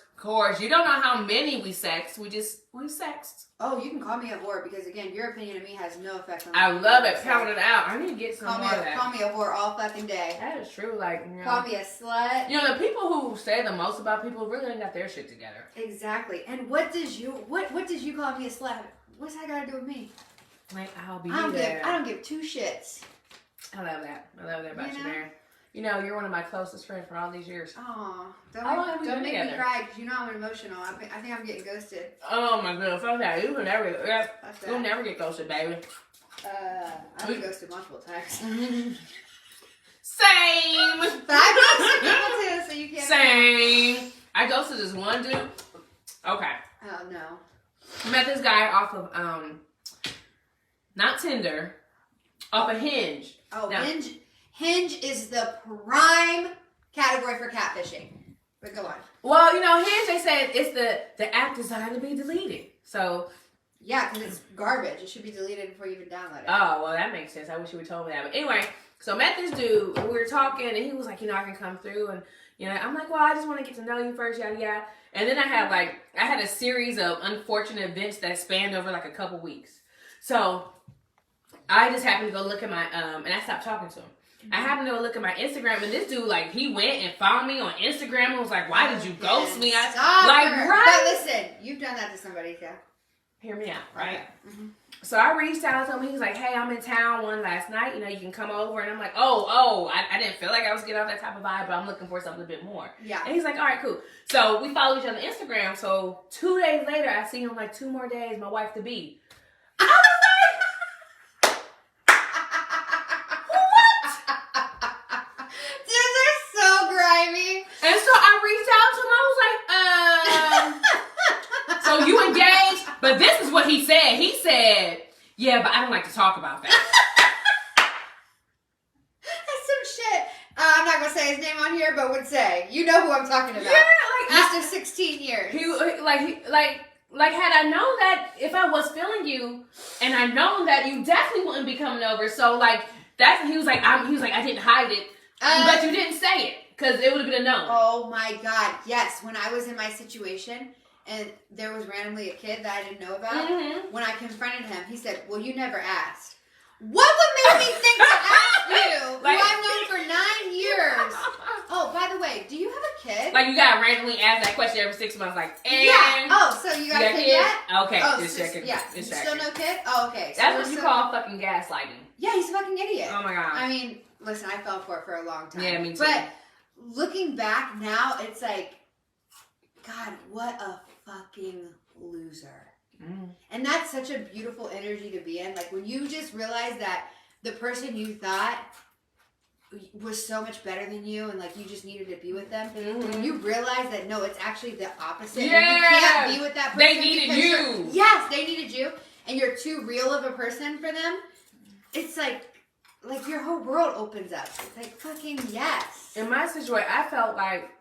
[SPEAKER 1] You don't know how many we sexed. We sexed.
[SPEAKER 2] Oh, you can call me a whore because again, your opinion of me has no effect on me.
[SPEAKER 1] I love it. Pound it out. I need to get some
[SPEAKER 2] Call
[SPEAKER 1] more of that.
[SPEAKER 2] me a whore all fucking day.
[SPEAKER 1] That is true. Like, you know,
[SPEAKER 2] Call me a slut.
[SPEAKER 1] You know, the people who say the most about people really ain't got their shit together.
[SPEAKER 2] Exactly. And what did you call me a slut? What's that got to do with me?
[SPEAKER 1] Like, I'll be
[SPEAKER 2] I
[SPEAKER 1] there.
[SPEAKER 2] don't give two shits.
[SPEAKER 1] I love that. I love that about you, Mary. You know, you're one of my closest friends for all these years.
[SPEAKER 2] Aw,
[SPEAKER 1] Don't
[SPEAKER 2] make
[SPEAKER 1] together?
[SPEAKER 2] me cry because you know I'm emotional. I think I'm getting ghosted.
[SPEAKER 1] Oh my goodness, fuck that. You'll never get ghosted, baby.
[SPEAKER 2] I've been ghosted multiple times.
[SPEAKER 1] Same.
[SPEAKER 2] But I ghosted people too, so you can't.
[SPEAKER 1] Same. I ghosted this one dude. Okay.
[SPEAKER 2] Oh no.
[SPEAKER 1] I met this guy off of not Tinder, off of Hinge.
[SPEAKER 2] Oh,
[SPEAKER 1] now,
[SPEAKER 2] Hinge is the prime category for catfishing. But go on.
[SPEAKER 1] Well, you know, Hinge, they said it's the app designed to be deleted. So.
[SPEAKER 2] Yeah, because it's garbage. It should be deleted before you even download it.
[SPEAKER 1] Oh, well, that makes sense. I wish you would told me that. But anyway, so I met this dude, and we were talking, and he was like, you know, I can come through, and, you know, I'm like, well, I just want to get to know you first, yada, yada. And then I had a series of unfortunate events that spanned over, like, a couple weeks. So I just happened to go look at my, and I stopped talking to him. I happened to go look at my Instagram, and this dude, like, he went and found me on Instagram and was like, why did you ghost me?
[SPEAKER 2] But listen, you've done that to somebody, yeah.
[SPEAKER 1] Hear me out, right?
[SPEAKER 2] Mm-hmm.
[SPEAKER 1] So I reached out to him. He was like, hey, I'm in town one last night. You know, you can come over. And I'm like, I didn't feel like I was getting off that type of vibe, but I'm looking for something a bit more.
[SPEAKER 2] Yeah.
[SPEAKER 1] And he's like, all right, cool. So we follow each other on Instagram. So 2 days later, I see him like 2 more days, my wife to be. I was like, what?
[SPEAKER 2] Dude, they're so grimy.
[SPEAKER 1] And so I reached out to him. I was like, so you engaged? But this is what he said. He said, yeah, but I don't like to talk about that.
[SPEAKER 2] That's some shit. I'm not going to say his name on here, but would say. You know who I'm talking about.
[SPEAKER 1] Yeah, like
[SPEAKER 2] After 16 years.
[SPEAKER 1] He like had I known that if I was feeling you and I known that you definitely wouldn't be coming over. So like he was like I didn't hide it. But you didn't say it because it would have been a no.
[SPEAKER 2] Oh my God. Yes. When I was in my situation and there was randomly a kid that I didn't know about, when I confronted him, he said, well, you never asked. What would make me think to ask you, who I've known for 9 years? Oh, by the way, do you have a kid?
[SPEAKER 1] Like you gotta randomly ask that question every 6 months, like, and
[SPEAKER 2] yeah. Oh, so you got a kid yet?
[SPEAKER 1] Okay,
[SPEAKER 2] oh,
[SPEAKER 1] just checking.
[SPEAKER 2] Yeah,
[SPEAKER 1] just
[SPEAKER 2] still no kid? Oh, okay. So
[SPEAKER 1] that's what you call fucking gaslighting.
[SPEAKER 2] Yeah, he's a fucking idiot.
[SPEAKER 1] Oh my God.
[SPEAKER 2] I mean, listen, I fell for it for a long time.
[SPEAKER 1] Yeah, me too.
[SPEAKER 2] But looking back now, it's like, God, what a fucking loser. And that's such a beautiful energy to be in. Like when you just realize that the person you thought was so much better than you and like you just needed to be with them. When you realize that no, it's actually the opposite.
[SPEAKER 1] Yeah.
[SPEAKER 2] And you can't be with that person.
[SPEAKER 1] They needed you.
[SPEAKER 2] Yes, they needed you. And you're too real of a person for them. It's like your whole world opens up. It's like fucking yes.
[SPEAKER 1] In my situation, I felt like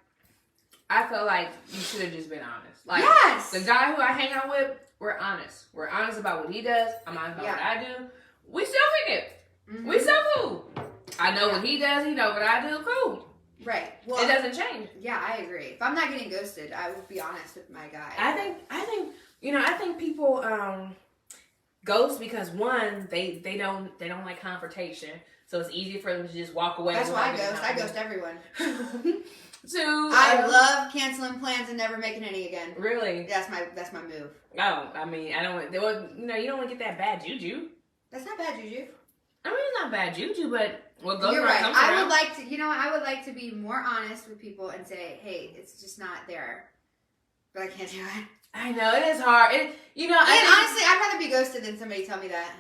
[SPEAKER 1] you should have just been honest. Like
[SPEAKER 2] yes.
[SPEAKER 1] The guy who I hang out with, we're honest. We're honest about what he does. I'm honest about what I do. We still kick it. We still cool. I know what he does. He know what I do. Cool.
[SPEAKER 2] Right. Well,
[SPEAKER 1] it doesn't change.
[SPEAKER 2] Yeah, I agree. If I'm not getting ghosted, I will be honest with my guy.
[SPEAKER 1] I think people ghost because one, they don't like confrontation, so it's easy for them to just walk away.
[SPEAKER 2] That's why I ghost. I ghost everyone.
[SPEAKER 1] Two,
[SPEAKER 2] I love canceling plans and never making any again.
[SPEAKER 1] Really?
[SPEAKER 2] That's my move.
[SPEAKER 1] Oh, I mean, I don't. Well, you don't want to get that bad juju.
[SPEAKER 2] That's not bad juju.
[SPEAKER 1] I mean, it's not bad juju, but what goes
[SPEAKER 2] You're
[SPEAKER 1] around
[SPEAKER 2] right.
[SPEAKER 1] comes
[SPEAKER 2] I
[SPEAKER 1] around.
[SPEAKER 2] would like to. I would like to be more honest with people and say, hey, it's just not there. But I can't do it.
[SPEAKER 1] I know it is hard.
[SPEAKER 2] And honestly, I'd rather be ghosted than somebody tell me that.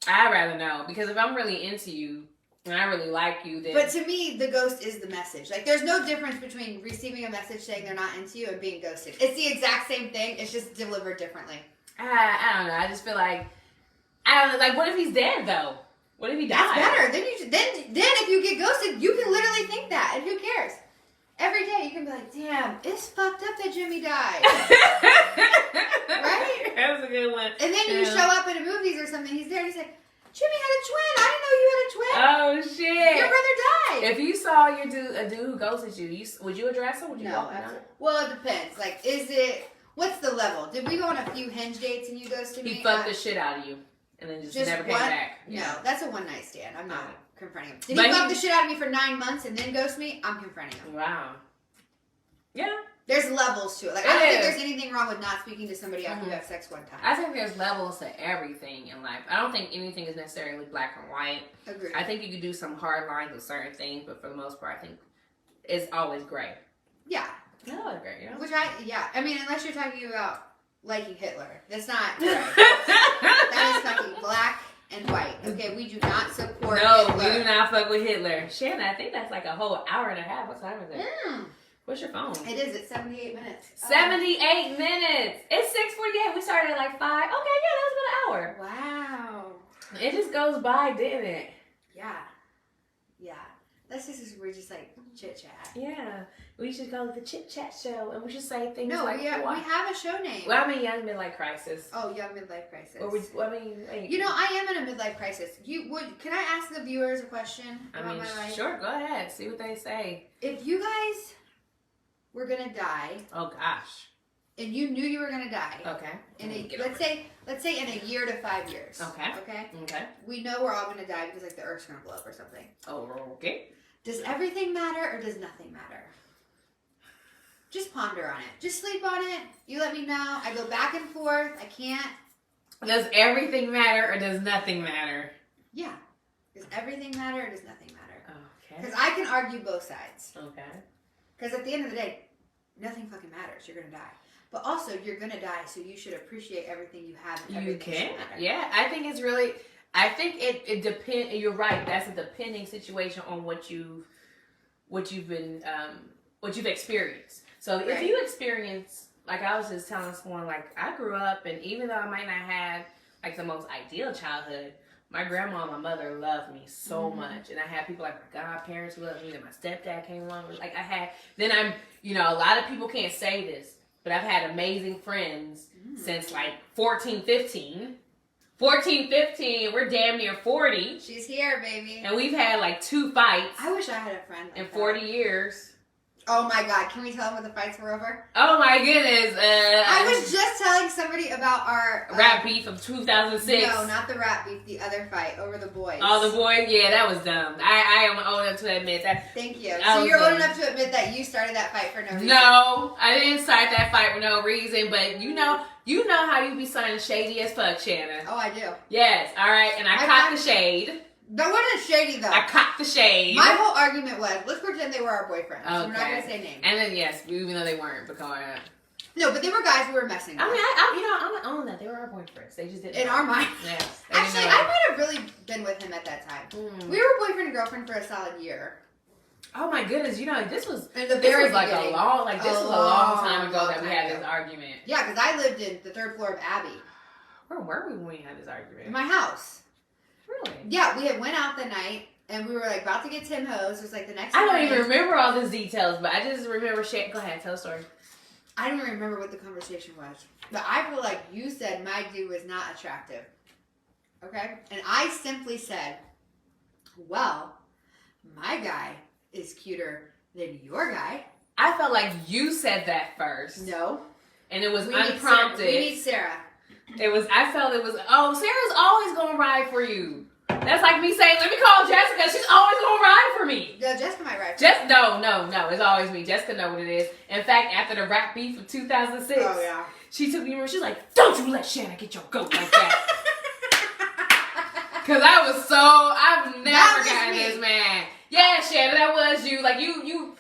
[SPEAKER 1] I'd rather know, because if I'm really into you and I really like you, then.
[SPEAKER 2] But to me, the ghost is the message. Like, there's no difference between receiving a message saying they're not into you and being ghosted. It's the exact same thing. It's just delivered differently.
[SPEAKER 1] I don't know. I just feel like, I don't know. Like, what if he's dead though? What if he died?
[SPEAKER 2] That's better. Then if you get ghosted, you can literally think that, and who cares? Every day you can be like, damn, it's fucked up that Jimmy died. Right?
[SPEAKER 1] That's a good one.
[SPEAKER 2] And then you show up in the movies or something, he's there and he's like, Jimmy had a twin. I didn't know you had a twin.
[SPEAKER 1] Oh shit!
[SPEAKER 2] Your brother died.
[SPEAKER 1] If you saw a dude who ghosted you, would you address him? Would you
[SPEAKER 2] No,
[SPEAKER 1] walk him out?
[SPEAKER 2] well, it depends. Like, what's the level? Did we go on a few hinge dates and you ghosted me?
[SPEAKER 1] He fucked the shit out of you and then just never came back.
[SPEAKER 2] No, that's a one night stand. I'm not confronting him. Did
[SPEAKER 1] But
[SPEAKER 2] he fuck the shit out of me for 9 months and then ghost me? I'm confronting him.
[SPEAKER 1] Wow. Yeah.
[SPEAKER 2] There's levels to it. Like, I don't think there's anything wrong with not speaking to somebody after you have sex one time.
[SPEAKER 1] I think there's levels to everything in life. I don't think anything is necessarily black and white.
[SPEAKER 2] Agreed.
[SPEAKER 1] I think you can do some hard lines with certain things, but for the most part, I think it's always gray.
[SPEAKER 2] Yeah.
[SPEAKER 1] It's always gray,
[SPEAKER 2] I mean, unless you're talking about liking Hitler. That's not gray. That is fucking black and white. Okay, we do not support Hitler.
[SPEAKER 1] We do not fuck with Hitler. Shannon, I think that's like a whole hour and a half. What time is it? What's your phone?
[SPEAKER 2] It is. It's 78 minutes.
[SPEAKER 1] 78 minutes. It's 6:48. We started at like 5. Okay, yeah, that was about an hour.
[SPEAKER 2] Wow.
[SPEAKER 1] It just goes by, didn't it?
[SPEAKER 2] Yeah. That's just, we're just like chit chat.
[SPEAKER 1] Yeah. We should call it the Chit Chat Show, and we should say things like
[SPEAKER 2] we have a show name.
[SPEAKER 1] Well, I mean, Young Midlife Crisis.
[SPEAKER 2] Oh, Young Midlife Crisis.
[SPEAKER 1] Or wait.
[SPEAKER 2] I am in a midlife crisis. Can I ask the viewers a question about my life?
[SPEAKER 1] Sure, go ahead. See what they say.
[SPEAKER 2] If you guys were gonna die.
[SPEAKER 1] Oh gosh.
[SPEAKER 2] And you knew you were gonna die.
[SPEAKER 1] Okay.
[SPEAKER 2] Let's say in a year to 5 years.
[SPEAKER 1] Okay. Okay.
[SPEAKER 2] We know we're all gonna die because like the Earth's gonna blow up or something.
[SPEAKER 1] Oh, okay.
[SPEAKER 2] Does everything matter or does nothing matter? Just ponder on it. Just sleep on it. You let me know. I go back and forth. I can't.
[SPEAKER 1] Does everything matter or does nothing matter?
[SPEAKER 2] Yeah. Does everything matter or does nothing matter?
[SPEAKER 1] Okay.
[SPEAKER 2] Because I can argue both sides.
[SPEAKER 1] Okay.
[SPEAKER 2] Because at the end of the day, nothing fucking matters. You're gonna die. But also, you're gonna die, so you should appreciate everything you have. And
[SPEAKER 1] you can. Yeah, I think it's really. I think it depends. You're right. That's a depending situation on what you've experienced. So if you experience, like I was just telling someone, like I grew up, and even though I might not have like the most ideal childhood, my grandma and my mother loved me so much, and I had people like my godparents who loved me. Then my stepdad came along. Like a lot of people can't say this, but I've had amazing friends since like 14, 15. We're damn near 40.
[SPEAKER 2] She's here, baby.
[SPEAKER 1] And we've had like 2 fights.
[SPEAKER 2] I wish I had a friend like
[SPEAKER 1] in 40 years.
[SPEAKER 2] Oh my God, can we tell them when the fights were over?
[SPEAKER 1] Oh my goodness.
[SPEAKER 2] I was just telling somebody about our...
[SPEAKER 1] rap beef of 2006.
[SPEAKER 2] No, not the rap beef, the other fight over the boys.
[SPEAKER 1] Oh, the boys? Yeah, that was dumb. I am old enough to admit that.
[SPEAKER 2] Thank you. So you're old enough to admit that you started that fight for no reason.
[SPEAKER 1] No, I didn't start that fight for no reason, but you know how you be sounding shady as fuck, Shannon.
[SPEAKER 2] Oh, I do.
[SPEAKER 1] Yes, all right, and I caught the shade.
[SPEAKER 2] That wasn't shady, though.
[SPEAKER 1] I caught the shade.
[SPEAKER 2] My whole argument was, let's pretend they were our boyfriends. Okay. So we're not going to say names.
[SPEAKER 1] And then, yes, even though they weren't, because...
[SPEAKER 2] No, but they were guys we were messing with.
[SPEAKER 1] I mean, I'm going to own that. They were our boyfriends. They just didn't
[SPEAKER 2] in our mind.
[SPEAKER 1] Yes.
[SPEAKER 2] Actually, I might have really been with him at that time. We were boyfriend and girlfriend for a solid year.
[SPEAKER 1] Oh my goodness, this was
[SPEAKER 2] like a
[SPEAKER 1] long time ago that we had this argument.
[SPEAKER 2] Yeah, because I lived in the 3rd floor of Abbey.
[SPEAKER 1] Where were we when we had this argument?
[SPEAKER 2] In my house.
[SPEAKER 1] Really?
[SPEAKER 2] Yeah, we had went out the night and we were like about to get Tim Ho's. It was like the next
[SPEAKER 1] I don't even remember all these details, but I just remember shit. Go ahead, tell the story.
[SPEAKER 2] I don't even remember what the conversation was. But I feel like you said my dude was not attractive. Okay? And I simply said, well, my guy is cuter than your guy.
[SPEAKER 1] I felt like you said that first.
[SPEAKER 2] No.
[SPEAKER 1] And it was unprompted.
[SPEAKER 2] We need Sarah.
[SPEAKER 1] I felt it was, Sarah's always gonna ride for you. That's like me saying, let me call Jessica. She's always gonna ride for me.
[SPEAKER 2] No, Jessica might ride for
[SPEAKER 1] me. No. It's always me. Jessica know what it is. In fact, after the rap beef of 2006, she took me over. She's like, don't you let Shanna get your goat like that. Because I've never gotten this, man. Yeah, Shanna, that was you. Like, you.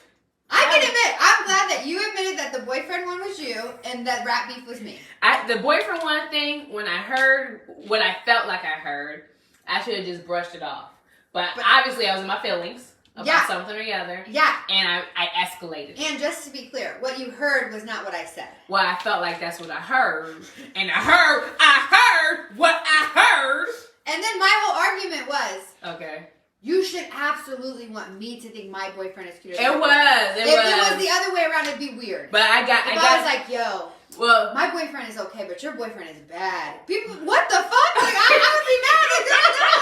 [SPEAKER 2] I can admit, I'm glad that you admitted that the boyfriend one was you and that rap beef was me.
[SPEAKER 1] The boyfriend one thing, when I heard what I felt like I heard, I should have just brushed it off. But obviously, I was in my feelings about something or the other.
[SPEAKER 2] Yeah.
[SPEAKER 1] And I escalated.
[SPEAKER 2] And just to be clear, what you heard was not what I said.
[SPEAKER 1] Well, I felt like that's what I heard. And I heard what I heard.
[SPEAKER 2] And then my whole argument was,
[SPEAKER 1] okay,
[SPEAKER 2] you should absolutely want me to think my boyfriend is cuter.
[SPEAKER 1] It was.
[SPEAKER 2] If it was the other way around, it'd be weird.
[SPEAKER 1] But I
[SPEAKER 2] was like, yo, well, my boyfriend is okay, but your boyfriend is bad. People, what the fuck? Like, I would be mad. Like, no,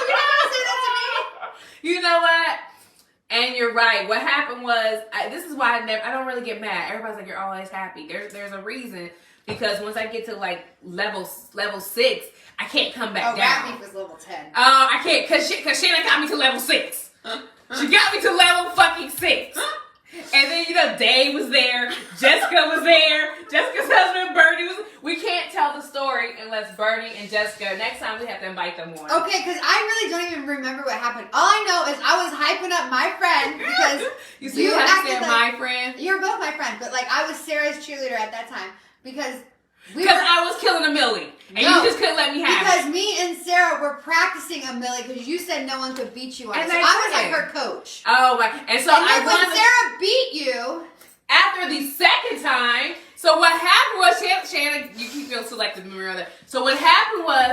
[SPEAKER 2] you're not gonna say that to me.
[SPEAKER 1] You know what? And you're right. What happened was, this is why I don't really get mad. Everybody's like, you're always happy. There's a reason. Because once I get to like level 6, I can't come back down.
[SPEAKER 2] Rap beef was level 10.
[SPEAKER 1] I can't, cause Shanna got me to level 6. She got me to level fucking 6. And then, Dave was there, Jessica was there, Jessica's husband Bernie was. We can't tell the story unless Bernie and Jessica, next time we have to invite them on.
[SPEAKER 2] Okay, because I really don't even remember what happened. All I know is I was hyping up my friend because
[SPEAKER 1] you see how I said my friend?
[SPEAKER 2] You're both my friend, but like I was Sarah's cheerleader at that time because
[SPEAKER 1] I was killing a millie, and you just couldn't let me have it.
[SPEAKER 2] Because me and Sarah were practicing a millie because you said no one could beat you on it. So I was like her coach.
[SPEAKER 1] Oh my! And so
[SPEAKER 2] then when Sarah beat you
[SPEAKER 1] after the second time. So what happened was Shanna, you keep feeling selective memory on that. So what happened was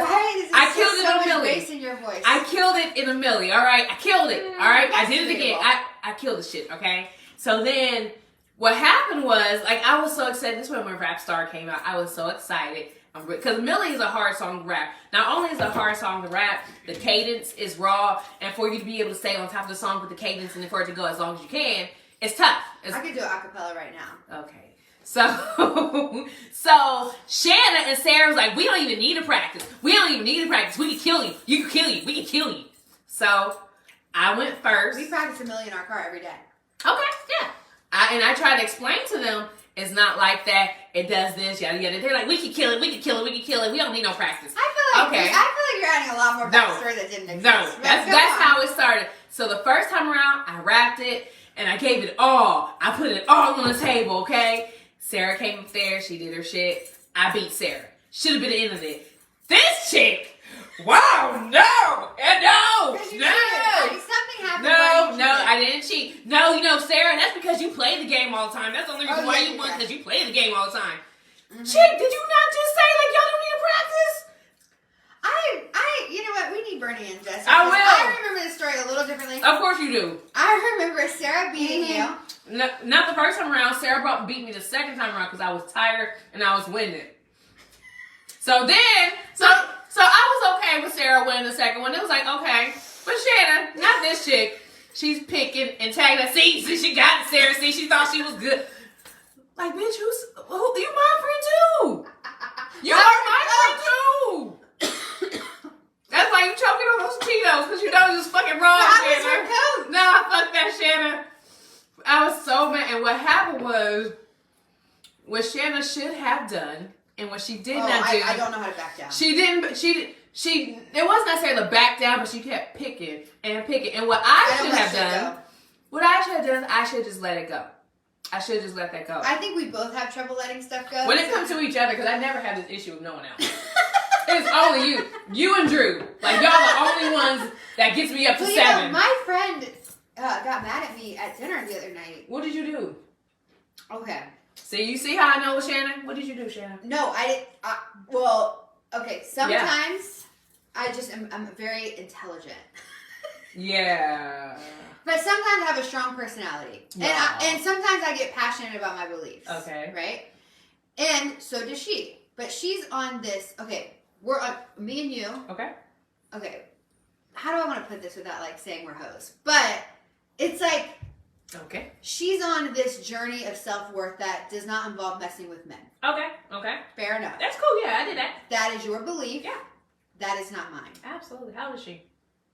[SPEAKER 1] I killed it in a millie.
[SPEAKER 2] Bass in your voice.
[SPEAKER 1] I killed it in a millie. All right, I killed it. All right, I did it again. I killed the shit. Okay, so then. What happened was, like, I was so excited. This was when Rap Star came out. I was so excited. Because Millie is a hard song to rap. Not only is it a hard song to rap, the cadence is raw. And for you to be able to stay on top of the song with the cadence and for it to go as long as you can, it's tough.
[SPEAKER 2] I could do an acapella right now.
[SPEAKER 1] Okay. So Shanna and Sarah was like, we don't even need to practice. We can kill you. You can kill you. We can kill you. So I went first.
[SPEAKER 2] We practice a millie in our car every day.
[SPEAKER 1] Okay, yeah. I try to explain to them, it's not like that. It does this, yada yada. They're like, we can kill it. We don't need no practice.
[SPEAKER 2] I feel like you're adding a lot more backstory that didn't exist.
[SPEAKER 1] No, that's how it started. So the first time around, I rapped it and I gave it all. I put it all on the table. Okay, Sarah came up there. She did her shit. I beat Sarah. Should have been the end of it. This chick. Wow, no.
[SPEAKER 2] Something happened.
[SPEAKER 1] No, I didn't cheat. No, Sarah, that's because you play the game all the time. That's the only reason why you won, because you play the game all the time. Mm-hmm. Chick, did you not just say, like, y'all don't need to practice?
[SPEAKER 2] You know what? We need Bernie and Jessica.
[SPEAKER 1] I will.
[SPEAKER 2] I remember the story a little differently.
[SPEAKER 1] Of course you do.
[SPEAKER 2] I remember Sarah beating you.
[SPEAKER 1] No, not the first time around. Sarah beat me the second time around because I was tired and I was winning. So I was okay with Sarah winning the second one. It was like, okay. But Shanna, not this chick. She's picking and tagging her. See, she got it, Sarah. See, she thought she was good. Like, bitch, you my friend too. You are my friend too. That's why you choking on those Cheetos, because you know you was fucking wrong, Shanna. Nah, fuck that, Shanna. I was so mad. And what happened was, what Shanna should have done, and what she did not do.
[SPEAKER 2] I don't know how to back down.
[SPEAKER 1] She didn't. It wasn't necessarily back down, but she kept picking and picking. And what I should have done, I should have just let it go. I should have just let that go.
[SPEAKER 2] I think we both have trouble letting stuff go.
[SPEAKER 1] When it comes to each other, because I never have this issue with no one else. It's only you. You and Drew. Like, y'all the only ones that gets me up to 7.
[SPEAKER 2] My friend got mad at me at dinner the other night.
[SPEAKER 1] What did you do?
[SPEAKER 2] Okay.
[SPEAKER 1] See, you see how I know with Shannon? What did you do, Shannon?
[SPEAKER 2] No, I didn't. Okay. Sometimes I'm very intelligent.
[SPEAKER 1] Yeah.
[SPEAKER 2] But sometimes I have a strong personality.
[SPEAKER 1] Wow.
[SPEAKER 2] And sometimes I get passionate about my beliefs.
[SPEAKER 1] Okay.
[SPEAKER 2] Right? And so does she. But she's on this. Okay. We're on, me and you.
[SPEAKER 1] Okay.
[SPEAKER 2] Okay. How do I want to put this without like saying we're hoes? But it's like
[SPEAKER 1] Okay.
[SPEAKER 2] She's on this journey of self-worth that does not involve messing with men.
[SPEAKER 1] Okay.
[SPEAKER 2] Fair enough.
[SPEAKER 1] That's cool. Yeah, I did that.
[SPEAKER 2] That is your belief.
[SPEAKER 1] Yeah.
[SPEAKER 2] That is not mine.
[SPEAKER 1] Absolutely. How old is she?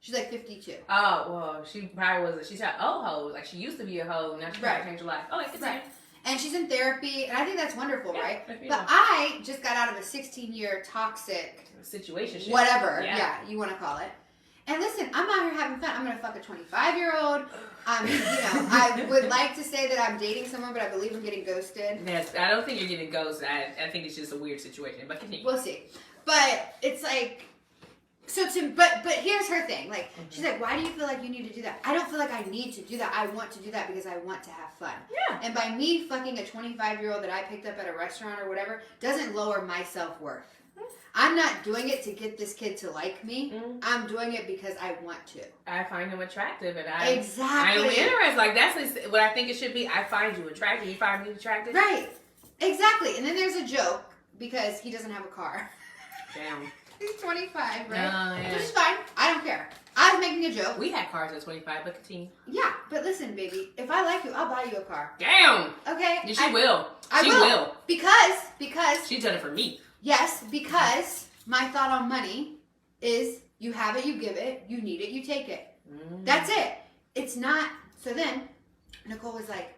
[SPEAKER 2] She's like 52.
[SPEAKER 1] Oh, well, she probably was. She's had old hoes. Like, she used to be a hoe. Now she's trying to change her life. Oh, okay,
[SPEAKER 2] Right. And she's in therapy, and I think that's wonderful,
[SPEAKER 1] Yeah,
[SPEAKER 2] right?
[SPEAKER 1] that's
[SPEAKER 2] But
[SPEAKER 1] beautiful.
[SPEAKER 2] I just got out of a 16-year toxic
[SPEAKER 1] Situation.
[SPEAKER 2] whatever,
[SPEAKER 1] Yeah.
[SPEAKER 2] you want to call it. And listen, I'm out here having fun. I'm gonna fuck a 25-year-old. I would like to say that I'm dating someone, but I believe I'm getting ghosted.
[SPEAKER 1] Yes, I don't think you're getting ghosted. I think it's just a weird situation. But continue.
[SPEAKER 2] We'll see. But it's like, but here's her thing. Like, she's like, why do you feel like you need to do that? I don't feel like I need to do that. I want to do that because I want to have fun.
[SPEAKER 1] Yeah.
[SPEAKER 2] And by me fucking a 25-year-old that I picked up at a restaurant or whatever doesn't lower my self-worth. I'm not doing it to get this kid to like me. I'm doing it because I want to.
[SPEAKER 1] I find him attractive, and I'm interested. Like, that's what I think it should be. I find you attractive. You find me attractive.
[SPEAKER 2] Right. Exactly. And then there's a joke because he doesn't have a car.
[SPEAKER 1] Damn.
[SPEAKER 2] He's 25, right?
[SPEAKER 1] Yeah.
[SPEAKER 2] Which is fine. I don't care. I was making a joke.
[SPEAKER 1] We had cars at 25, but continue.
[SPEAKER 2] Yeah, but listen, baby. If I like you, I'll buy you a car.
[SPEAKER 1] Damn.
[SPEAKER 2] Okay?
[SPEAKER 1] Yeah, she will.
[SPEAKER 2] She will. Because.
[SPEAKER 1] She's done it for me.
[SPEAKER 2] Yes, because my thought on money is you have it, you give it. You need it, you take it. That's it. It's not. So then Nicole was like,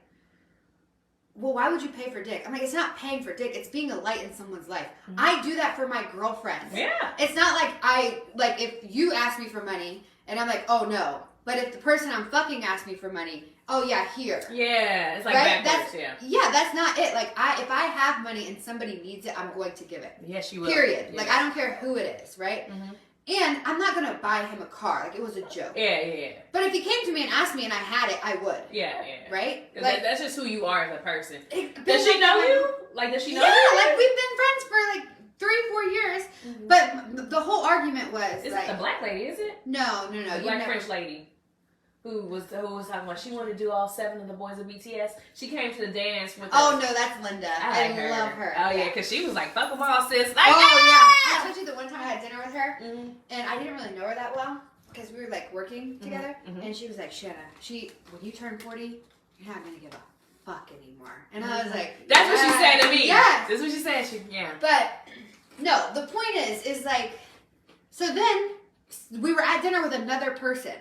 [SPEAKER 2] well, why would you pay for dick? I'm like, it's not paying for dick. It's being a light in someone's life. I do that for my girlfriends.
[SPEAKER 1] Yeah.
[SPEAKER 2] It's not like if you ask me for money and I'm like, oh no. But if the person I'm fucking asks me for money, oh yeah, here.
[SPEAKER 1] Yeah, it's like
[SPEAKER 2] right?
[SPEAKER 1] backwards,
[SPEAKER 2] Yeah, that's not it. Like, if I have money and somebody needs it, I'm going to give it.
[SPEAKER 1] Yes, you will.
[SPEAKER 2] Period.
[SPEAKER 1] Yeah.
[SPEAKER 2] Like, I don't care who it is, right? And I'm not going to buy him a car. Like, it was a joke.
[SPEAKER 1] Yeah.
[SPEAKER 2] But if he came to me and asked me and I had it, I would.
[SPEAKER 1] Yeah.
[SPEAKER 2] Right?
[SPEAKER 1] Like, that's just who you are as a person.
[SPEAKER 2] Does
[SPEAKER 1] she know you? Like, does she know you?
[SPEAKER 2] Yeah, like, we've been friends for, like, 3-4 years. But the whole argument was,
[SPEAKER 1] Is
[SPEAKER 2] like...
[SPEAKER 1] it the black lady, is it?
[SPEAKER 2] No.
[SPEAKER 1] The black French lady. Who was talking about she wanted to do all 7 of the boys of BTS. She came to the dance with us.
[SPEAKER 2] Oh, no, that's Linda.
[SPEAKER 1] I
[SPEAKER 2] love her.
[SPEAKER 1] Oh, yeah, because she was like, fuck them all, sis. Like,
[SPEAKER 2] I told you the one time I had dinner with her, and I didn't really know her that well, because we were, like, working together, and she was like, Shanna, when you turn 40, you're not going to give a fuck anymore. And I was like,
[SPEAKER 1] that's what she said to me.
[SPEAKER 2] Yes.
[SPEAKER 1] That's what she said.
[SPEAKER 2] But, no, the point is like, so then, we were at dinner with another person.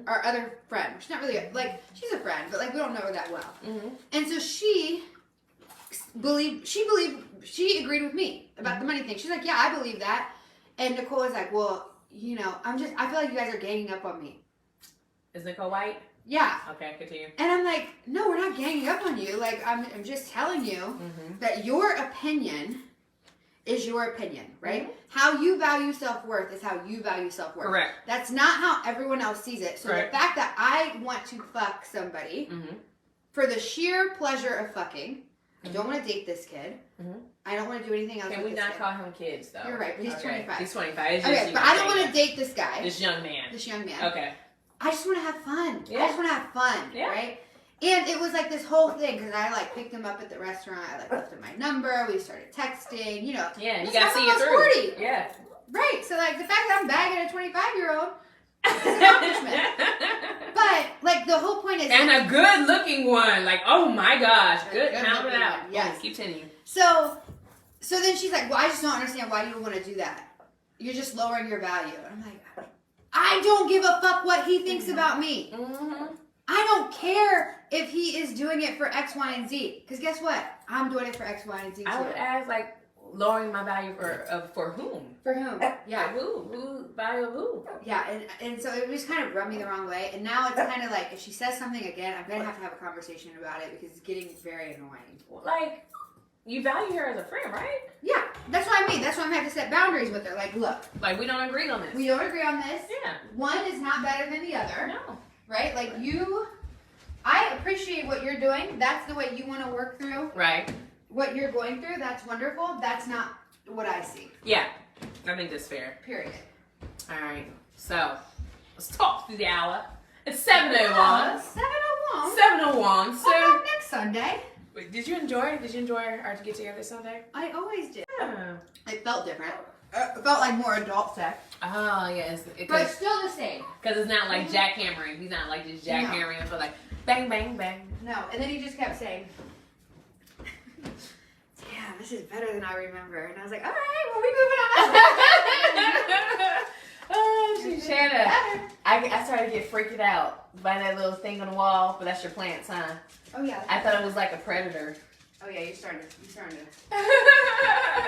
[SPEAKER 2] Our other friend. She's not really, she's a friend, but, we don't know her that well. And so she agreed with me about the money thing. She's like, yeah, I believe that. And Nicole was like, well, I feel like you guys are ganging up on me.
[SPEAKER 1] Is Nicole white?
[SPEAKER 2] Yeah.
[SPEAKER 1] Okay, continue.
[SPEAKER 2] And I'm like, no, we're not ganging up on you. Like, I'm just telling you that your opinion is your opinion, right? How you value self-worth is how you value self-worth.
[SPEAKER 1] Correct.
[SPEAKER 2] That's not how everyone else sees it. So
[SPEAKER 1] Correct.
[SPEAKER 2] the fact that I want to fuck somebody for the sheer pleasure of fucking, I don't want to date this kid. I don't want to do anything else.
[SPEAKER 1] Can we not call him kids, though?
[SPEAKER 2] You're right, but he's 25.
[SPEAKER 1] He's 25. It's
[SPEAKER 2] Okay,
[SPEAKER 1] just,
[SPEAKER 2] but I don't want to date this guy.
[SPEAKER 1] This young man. Okay.
[SPEAKER 2] I just want to have fun.
[SPEAKER 1] Yeah.
[SPEAKER 2] I just want to have fun, right? And it was like this whole thing because I picked him up at the restaurant. I left him my number. We started texting.
[SPEAKER 1] Yeah, you
[SPEAKER 2] this
[SPEAKER 1] gotta see it
[SPEAKER 2] guy's
[SPEAKER 1] through.
[SPEAKER 2] 40.
[SPEAKER 1] Yeah.
[SPEAKER 2] Right. So the fact that I'm bagging a 25-year-old is an accomplishment. But the whole point is,
[SPEAKER 1] and a good-looking one. Like, oh my gosh, good. Count it out.
[SPEAKER 2] Yes.
[SPEAKER 1] Keep telling.
[SPEAKER 2] So then she's like, well, I just don't understand why you want to do that. You're just lowering your value. And I'm like, I don't give a fuck what he thinks about me. I don't care if he is doing it for X, Y, and Z. Because guess what? I'm doing it for X, Y, and Z too.
[SPEAKER 1] I would ask, lowering my value for whom?
[SPEAKER 2] For whom? Yeah.
[SPEAKER 1] For who? Who? Value of who?
[SPEAKER 2] Yeah, and so it just kind of rubbed me the wrong way. And now it's kind of like, if she says something again, I'm going to have a conversation about it because it's getting very annoying.
[SPEAKER 1] You value her as a friend, right?
[SPEAKER 2] Yeah, that's what I mean. That's why I'm going to have to set boundaries with her. Look.
[SPEAKER 1] We don't agree on this.
[SPEAKER 2] We don't agree on this.
[SPEAKER 1] Yeah.
[SPEAKER 2] One is not better than the other.
[SPEAKER 1] No.
[SPEAKER 2] Right? I appreciate what you're doing. That's the way you want to work through.
[SPEAKER 1] Right.
[SPEAKER 2] What you're going through, that's wonderful. That's not what I see.
[SPEAKER 1] Yeah. I think that's fair.
[SPEAKER 2] Period.
[SPEAKER 1] All right. So, let's talk through the hour. It's 7:01.
[SPEAKER 2] 7:01.
[SPEAKER 1] 7:01. So,
[SPEAKER 2] What about next Sunday?
[SPEAKER 1] wait, did you enjoy our get together Sunday?
[SPEAKER 2] I always did.
[SPEAKER 1] Yeah.
[SPEAKER 2] It felt different. It felt like more adult sex.
[SPEAKER 1] Oh, yes.
[SPEAKER 2] But still the same.
[SPEAKER 1] Because it's not like jackhammering. He's not like just jackhammering. No. So like, bang, bang, bang.
[SPEAKER 2] No, and then he just kept saying, damn, this is better than I remember. And I was like, all right, well, we moving on.
[SPEAKER 1] Oh, she's Shanna. I started to get freaked out by that little thing on the wall, but that's your plants, huh?
[SPEAKER 2] Oh, yeah.
[SPEAKER 1] I thought it was like a predator.
[SPEAKER 2] Oh, yeah, you're starting to.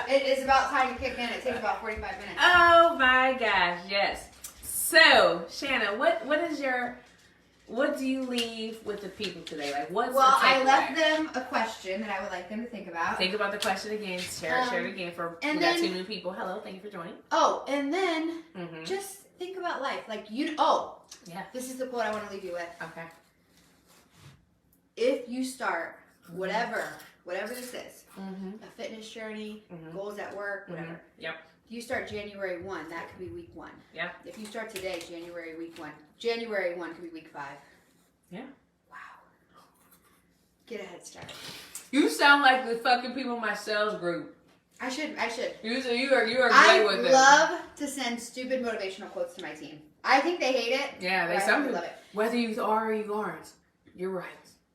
[SPEAKER 2] It is about time to kick in. It takes about 45 minutes.
[SPEAKER 1] Oh, my gosh, yes. So, Shanna, what do you leave with the people today? Like, what's
[SPEAKER 2] Well, I left them a question that I would like them to think about.
[SPEAKER 1] Think about the question again. Share it again for we got 2 new people. Hello, thank you for joining.
[SPEAKER 2] Oh, and then just think about life. Like
[SPEAKER 1] yeah.
[SPEAKER 2] This is the quote I want to leave you with.
[SPEAKER 1] Okay.
[SPEAKER 2] If you start whatever this is, a fitness journey, goals at work, whatever.
[SPEAKER 1] Yep.
[SPEAKER 2] You start January 1, that could be week 1.
[SPEAKER 1] Yeah.
[SPEAKER 2] If you start today, January 1 could be week 5.
[SPEAKER 1] Yeah.
[SPEAKER 2] Wow. Get a head start.
[SPEAKER 1] You sound like the fucking people in my sales group.
[SPEAKER 2] I should.
[SPEAKER 1] You are great with it.
[SPEAKER 2] I love to send stupid motivational quotes to my team. I think they hate it.
[SPEAKER 1] Yeah, some people love it. Whether you are or you aren't, you're right.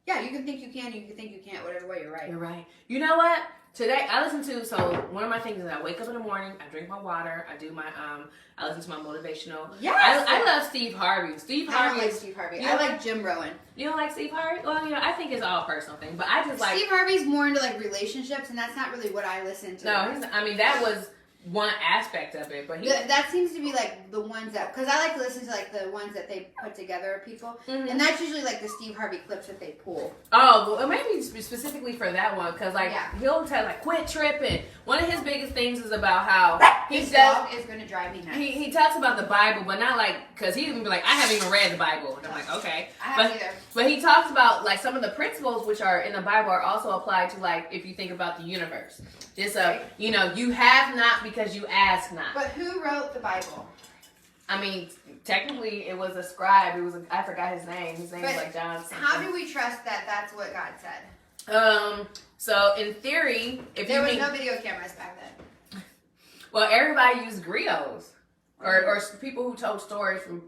[SPEAKER 2] Yeah, you can think you can, you can think you can't, whatever way, you're right.
[SPEAKER 1] You're right. You know what? Today, I listen to, so one of my things is I wake up in the morning, I drink my water, I do my, I listen to my motivational.
[SPEAKER 2] Yes!
[SPEAKER 1] I love Steve Harvey.
[SPEAKER 2] I don't like Steve Harvey. I like Jim Rohn.
[SPEAKER 1] You don't like Steve Harvey? Well, you know, I think it's all a personal thing, but I just like...
[SPEAKER 2] Steve Harvey's more into, like, relationships, and that's not really what I listen to.
[SPEAKER 1] No, that was one aspect of it, but
[SPEAKER 2] that seems to be, like, the ones that... Because I like to listen to, like, the ones that they put together of people, and that's usually, like, the Steve Harvey clips that they pull.
[SPEAKER 1] Oh, well, maybe specifically for that one, because, like, he'll tell, like, quit tripping. One of his biggest things is about how...
[SPEAKER 2] His dog is going to drive me nuts.
[SPEAKER 1] He talks about the Bible, but not, like... Because he'd even be like, I haven't even read the Bible. And I'm like, okay.
[SPEAKER 2] I haven't either.
[SPEAKER 1] But he talks about, like, some of the principles which are in the Bible are also applied to, like, if you think about the universe. Just, you know, you have not because you ask not.
[SPEAKER 2] But who wrote the Bible?
[SPEAKER 1] I mean, technically, it was a scribe. I forgot his name. His name was like John something.
[SPEAKER 2] How do we trust that that's what God said?
[SPEAKER 1] So in theory, if
[SPEAKER 2] there was no video cameras back then.
[SPEAKER 1] Well, everybody used griots. Or people who told stories from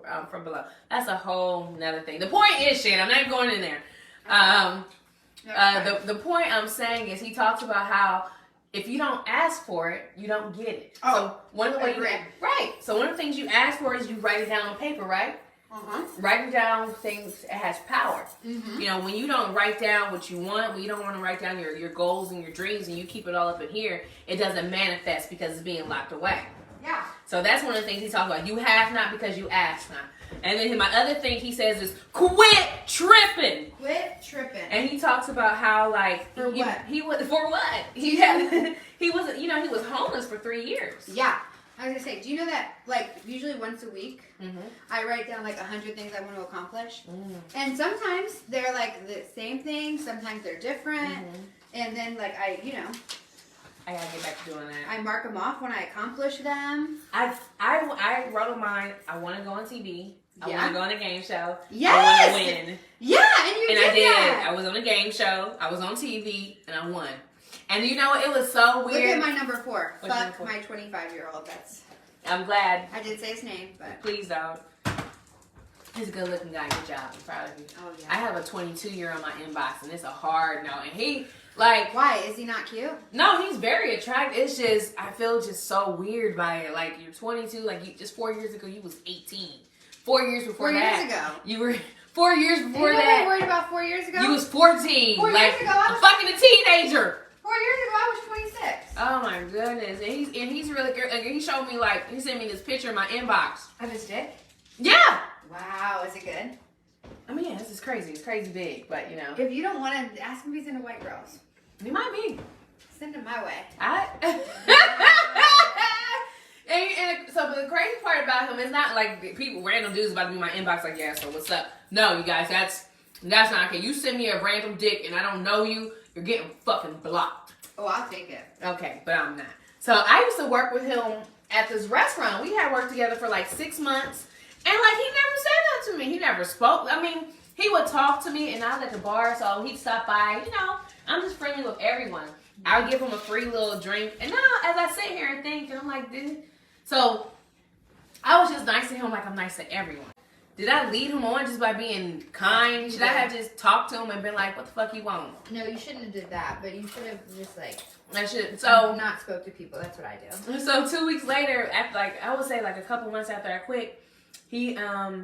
[SPEAKER 1] below. That's a whole nother thing. The point is, Shannon, I'm not even going in there. The point I'm saying is he talks about how if you don't ask for it, you don't get it. So one of the ways So one of the things you ask for is you write it down on paper, right? Writing down things, it has power. You know, when you don't write down what you want, when you don't want to write down your goals and your dreams, and you keep it all up in here, it doesn't manifest because it's being locked away.
[SPEAKER 2] Yeah.
[SPEAKER 1] So that's one of the things he talks about. You have not because you ask not. And then my other thing he says is quit tripping.
[SPEAKER 2] Quit tripping.
[SPEAKER 1] And he talks about how like
[SPEAKER 2] for what?
[SPEAKER 1] He was homeless for 3 years.
[SPEAKER 2] Yeah. I was gonna say, do you know that like usually once a week I write down like 100 things I want to accomplish, and sometimes they're like the same thing, sometimes they're different, and then like I
[SPEAKER 1] gotta get back to doing that.
[SPEAKER 2] I mark them off when I accomplish them.
[SPEAKER 1] I wrote on mine. I want to go on TV. I want to go on a game show.
[SPEAKER 2] Yes.
[SPEAKER 1] I want to win.
[SPEAKER 2] Yeah, and
[SPEAKER 1] I did. That. I was on a game show. I was on TV, and I won. And you know, it was so weird.
[SPEAKER 2] Look at my number 4. Fuck my 25-year-old.
[SPEAKER 1] I'm glad.
[SPEAKER 2] I did say his name, but
[SPEAKER 1] please don't. He's a good-looking guy. Good job. I'm proud of you.
[SPEAKER 2] Oh yeah.
[SPEAKER 1] I have a 22-year on my inbox, and it's a hard no. And he like.
[SPEAKER 2] Why is he not cute?
[SPEAKER 1] No, he's very attractive. It's just I feel just so weird by it. Like you're 22. Like you, just 4 years ago, you was 18. 4 years before that. 4 years ago. You were 4 years before that.
[SPEAKER 2] You worried about 4 years ago?
[SPEAKER 1] You was 14.
[SPEAKER 2] 4 years ago, I was
[SPEAKER 1] fucking a teenager.
[SPEAKER 2] 4 years ago, I was 26.
[SPEAKER 1] Oh my goodness. And he's really good. Like, he showed me he sent me this picture in my inbox.
[SPEAKER 2] Of his dick?
[SPEAKER 1] Yeah.
[SPEAKER 2] Wow, is it good?
[SPEAKER 1] I mean, yeah, this is crazy. It's crazy big, but you know.
[SPEAKER 2] If you don't want him, ask him if he's into white girls.
[SPEAKER 1] He might be.
[SPEAKER 2] Send him my way.
[SPEAKER 1] And so the crazy part about him is not like people, random dudes about to be in my inbox like, yeah, so what's up? No, you guys, that's not okay. You send me a random dick and I don't know you, you're getting fucking blocked.
[SPEAKER 2] Oh, I'll take it.
[SPEAKER 1] Okay, but I'm not. So I used to work with him at this restaurant. We had worked together for like 6 months. And like he never said that to me. He never spoke. I mean, he would talk to me and I was at the bar, so he'd stop by. You know, I'm just friendly with everyone. I would give him a free little drink. And now as I sit here and think, and I'm like, So I was just nice to him like I'm nice to everyone. Did I lead him on just by being kind? Should I have just talked to him and been like, what the fuck you want?
[SPEAKER 2] No, you shouldn't have did that, but you should have just like
[SPEAKER 1] I should. So
[SPEAKER 2] not spoke to people. That's what I do.
[SPEAKER 1] So 2 weeks later, after I would say a couple months after I quit, he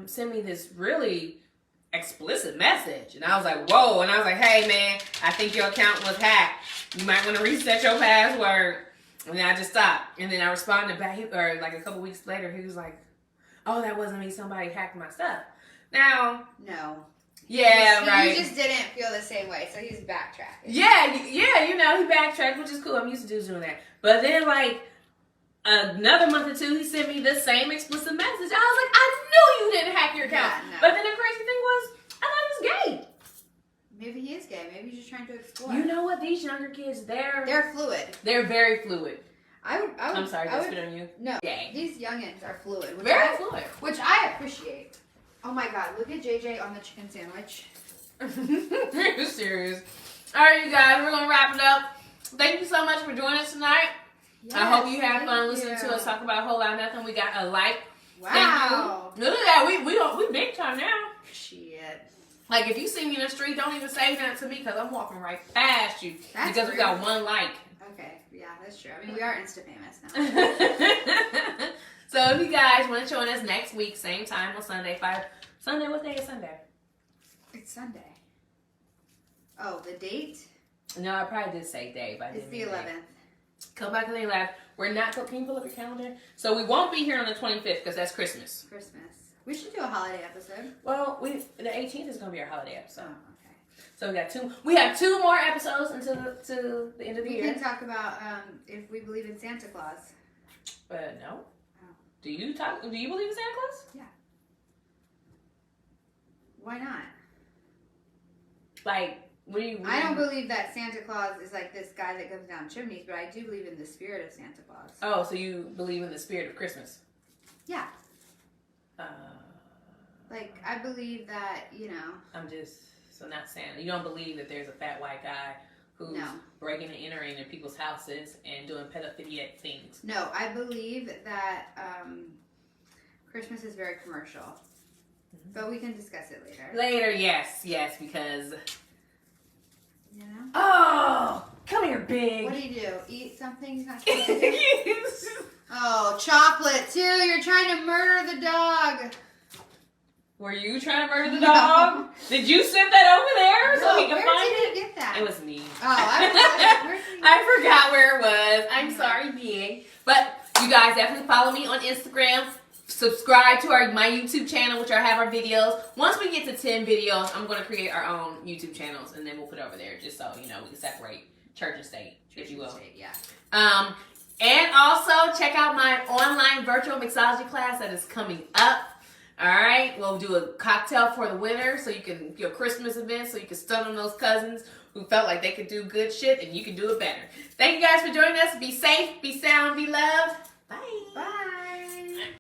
[SPEAKER 1] sent me this really explicit message, and I was like, whoa. And I was like, hey man, I think your account was hacked. You might want to reset your password. And then I just stopped. And then I responded back, or a couple weeks later, he was like, oh, that wasn't me. Somebody hacked my stuff. Now,
[SPEAKER 2] no.
[SPEAKER 1] Yeah, right.
[SPEAKER 2] You just didn't feel the same way, so he's backtracking.
[SPEAKER 1] Yeah, he backtracked, which is cool. I'm used to doing that. But then, another month or two, he sent me the same explicit message. I was like, I knew you didn't hack your account.
[SPEAKER 2] Yeah, no.
[SPEAKER 1] But then the crazy thing was, I thought he was gay.
[SPEAKER 2] Maybe he is gay. Maybe he's just trying to explore.
[SPEAKER 1] You know what? These younger kids,
[SPEAKER 2] they're fluid.
[SPEAKER 1] They're very fluid.
[SPEAKER 2] I'm
[SPEAKER 1] sorry, did I spit on you?
[SPEAKER 2] No.
[SPEAKER 1] Gay.
[SPEAKER 2] These youngins are fluid.
[SPEAKER 1] Very fluid.
[SPEAKER 2] Which I appreciate. Oh my god, look at JJ on the chicken sandwich.
[SPEAKER 1] You're serious. Alright, you guys, we're going to wrap it up. Thank you so much for joining us tonight.
[SPEAKER 2] Yes,
[SPEAKER 1] I hope you had fun listening to us talk about a whole lot of nothing. We got a like.
[SPEAKER 2] Wow.
[SPEAKER 1] Thank you. Look at that. We big time now.
[SPEAKER 2] Shit.
[SPEAKER 1] If you see me in the street, don't even say nothing to me because I'm walking right past you.
[SPEAKER 2] That's
[SPEAKER 1] because we got one like.
[SPEAKER 2] Okay, yeah, that's true. I mean, we are Insta famous now.
[SPEAKER 1] So if you guys want to join us next week, same time on Sunday, 5. Sunday, what day is Sunday?
[SPEAKER 2] It's Sunday. Oh, the date?
[SPEAKER 1] No, I probably did say day, but I
[SPEAKER 2] It's
[SPEAKER 1] didn't
[SPEAKER 2] the
[SPEAKER 1] mean
[SPEAKER 2] 11th.
[SPEAKER 1] day. Come back to the 11th. We're not, can you pull up your calendar? So we won't be here on the 25th because that's Christmas.
[SPEAKER 2] Christmas. We should do a holiday episode.
[SPEAKER 1] Well, the 18th is going to be our holiday episode.
[SPEAKER 2] Oh, okay.
[SPEAKER 1] So we have 2 more episodes until the end of the year.
[SPEAKER 2] We can talk about if we believe in Santa Claus.
[SPEAKER 1] No.
[SPEAKER 2] Oh.
[SPEAKER 1] Do you believe in Santa Claus?
[SPEAKER 2] Yeah. Why not?
[SPEAKER 1] What do you?
[SPEAKER 2] I don't believe that Santa Claus is like this guy that comes down chimneys, but I do believe in the spirit of Santa Claus.
[SPEAKER 1] Oh, so you believe in the spirit of Christmas?
[SPEAKER 2] Yeah. I believe that,
[SPEAKER 1] So not Santa. You don't believe that there's a fat white guy who's breaking and entering in people's houses and doing pedophilic things?
[SPEAKER 2] No, I believe that Christmas is very commercial. Mm-hmm. But we can discuss it later.
[SPEAKER 1] Later, yes, because...
[SPEAKER 2] You know?
[SPEAKER 1] Oh! Come here, Big!
[SPEAKER 2] What do? Eat something he's not supposed to do? Oh, chocolate, too! You're trying to murder the dog!
[SPEAKER 1] Were you trying to murder the dog? Did you send that over there so he could find it?
[SPEAKER 2] Where did you get that?
[SPEAKER 1] It was me.
[SPEAKER 2] Oh,
[SPEAKER 1] I forgot where it was. I'm sorry, Big. But you guys definitely follow me on Instagram. Subscribe to my YouTube channel, which I have our videos. Once we get to 10 videos, I'm going to create our own YouTube channels, and then we'll put it over there just so, we can separate church and state, if you will.
[SPEAKER 2] State, yeah.
[SPEAKER 1] And also, check out my online virtual mixology class that is coming up. All right, we'll do a cocktail for the winter, so you can your Christmas event, so you can stun on those cousins who felt like they could do good shit, and you can do it better. Thank you guys for joining us. Be safe, be sound, be loved. Bye.
[SPEAKER 2] Bye.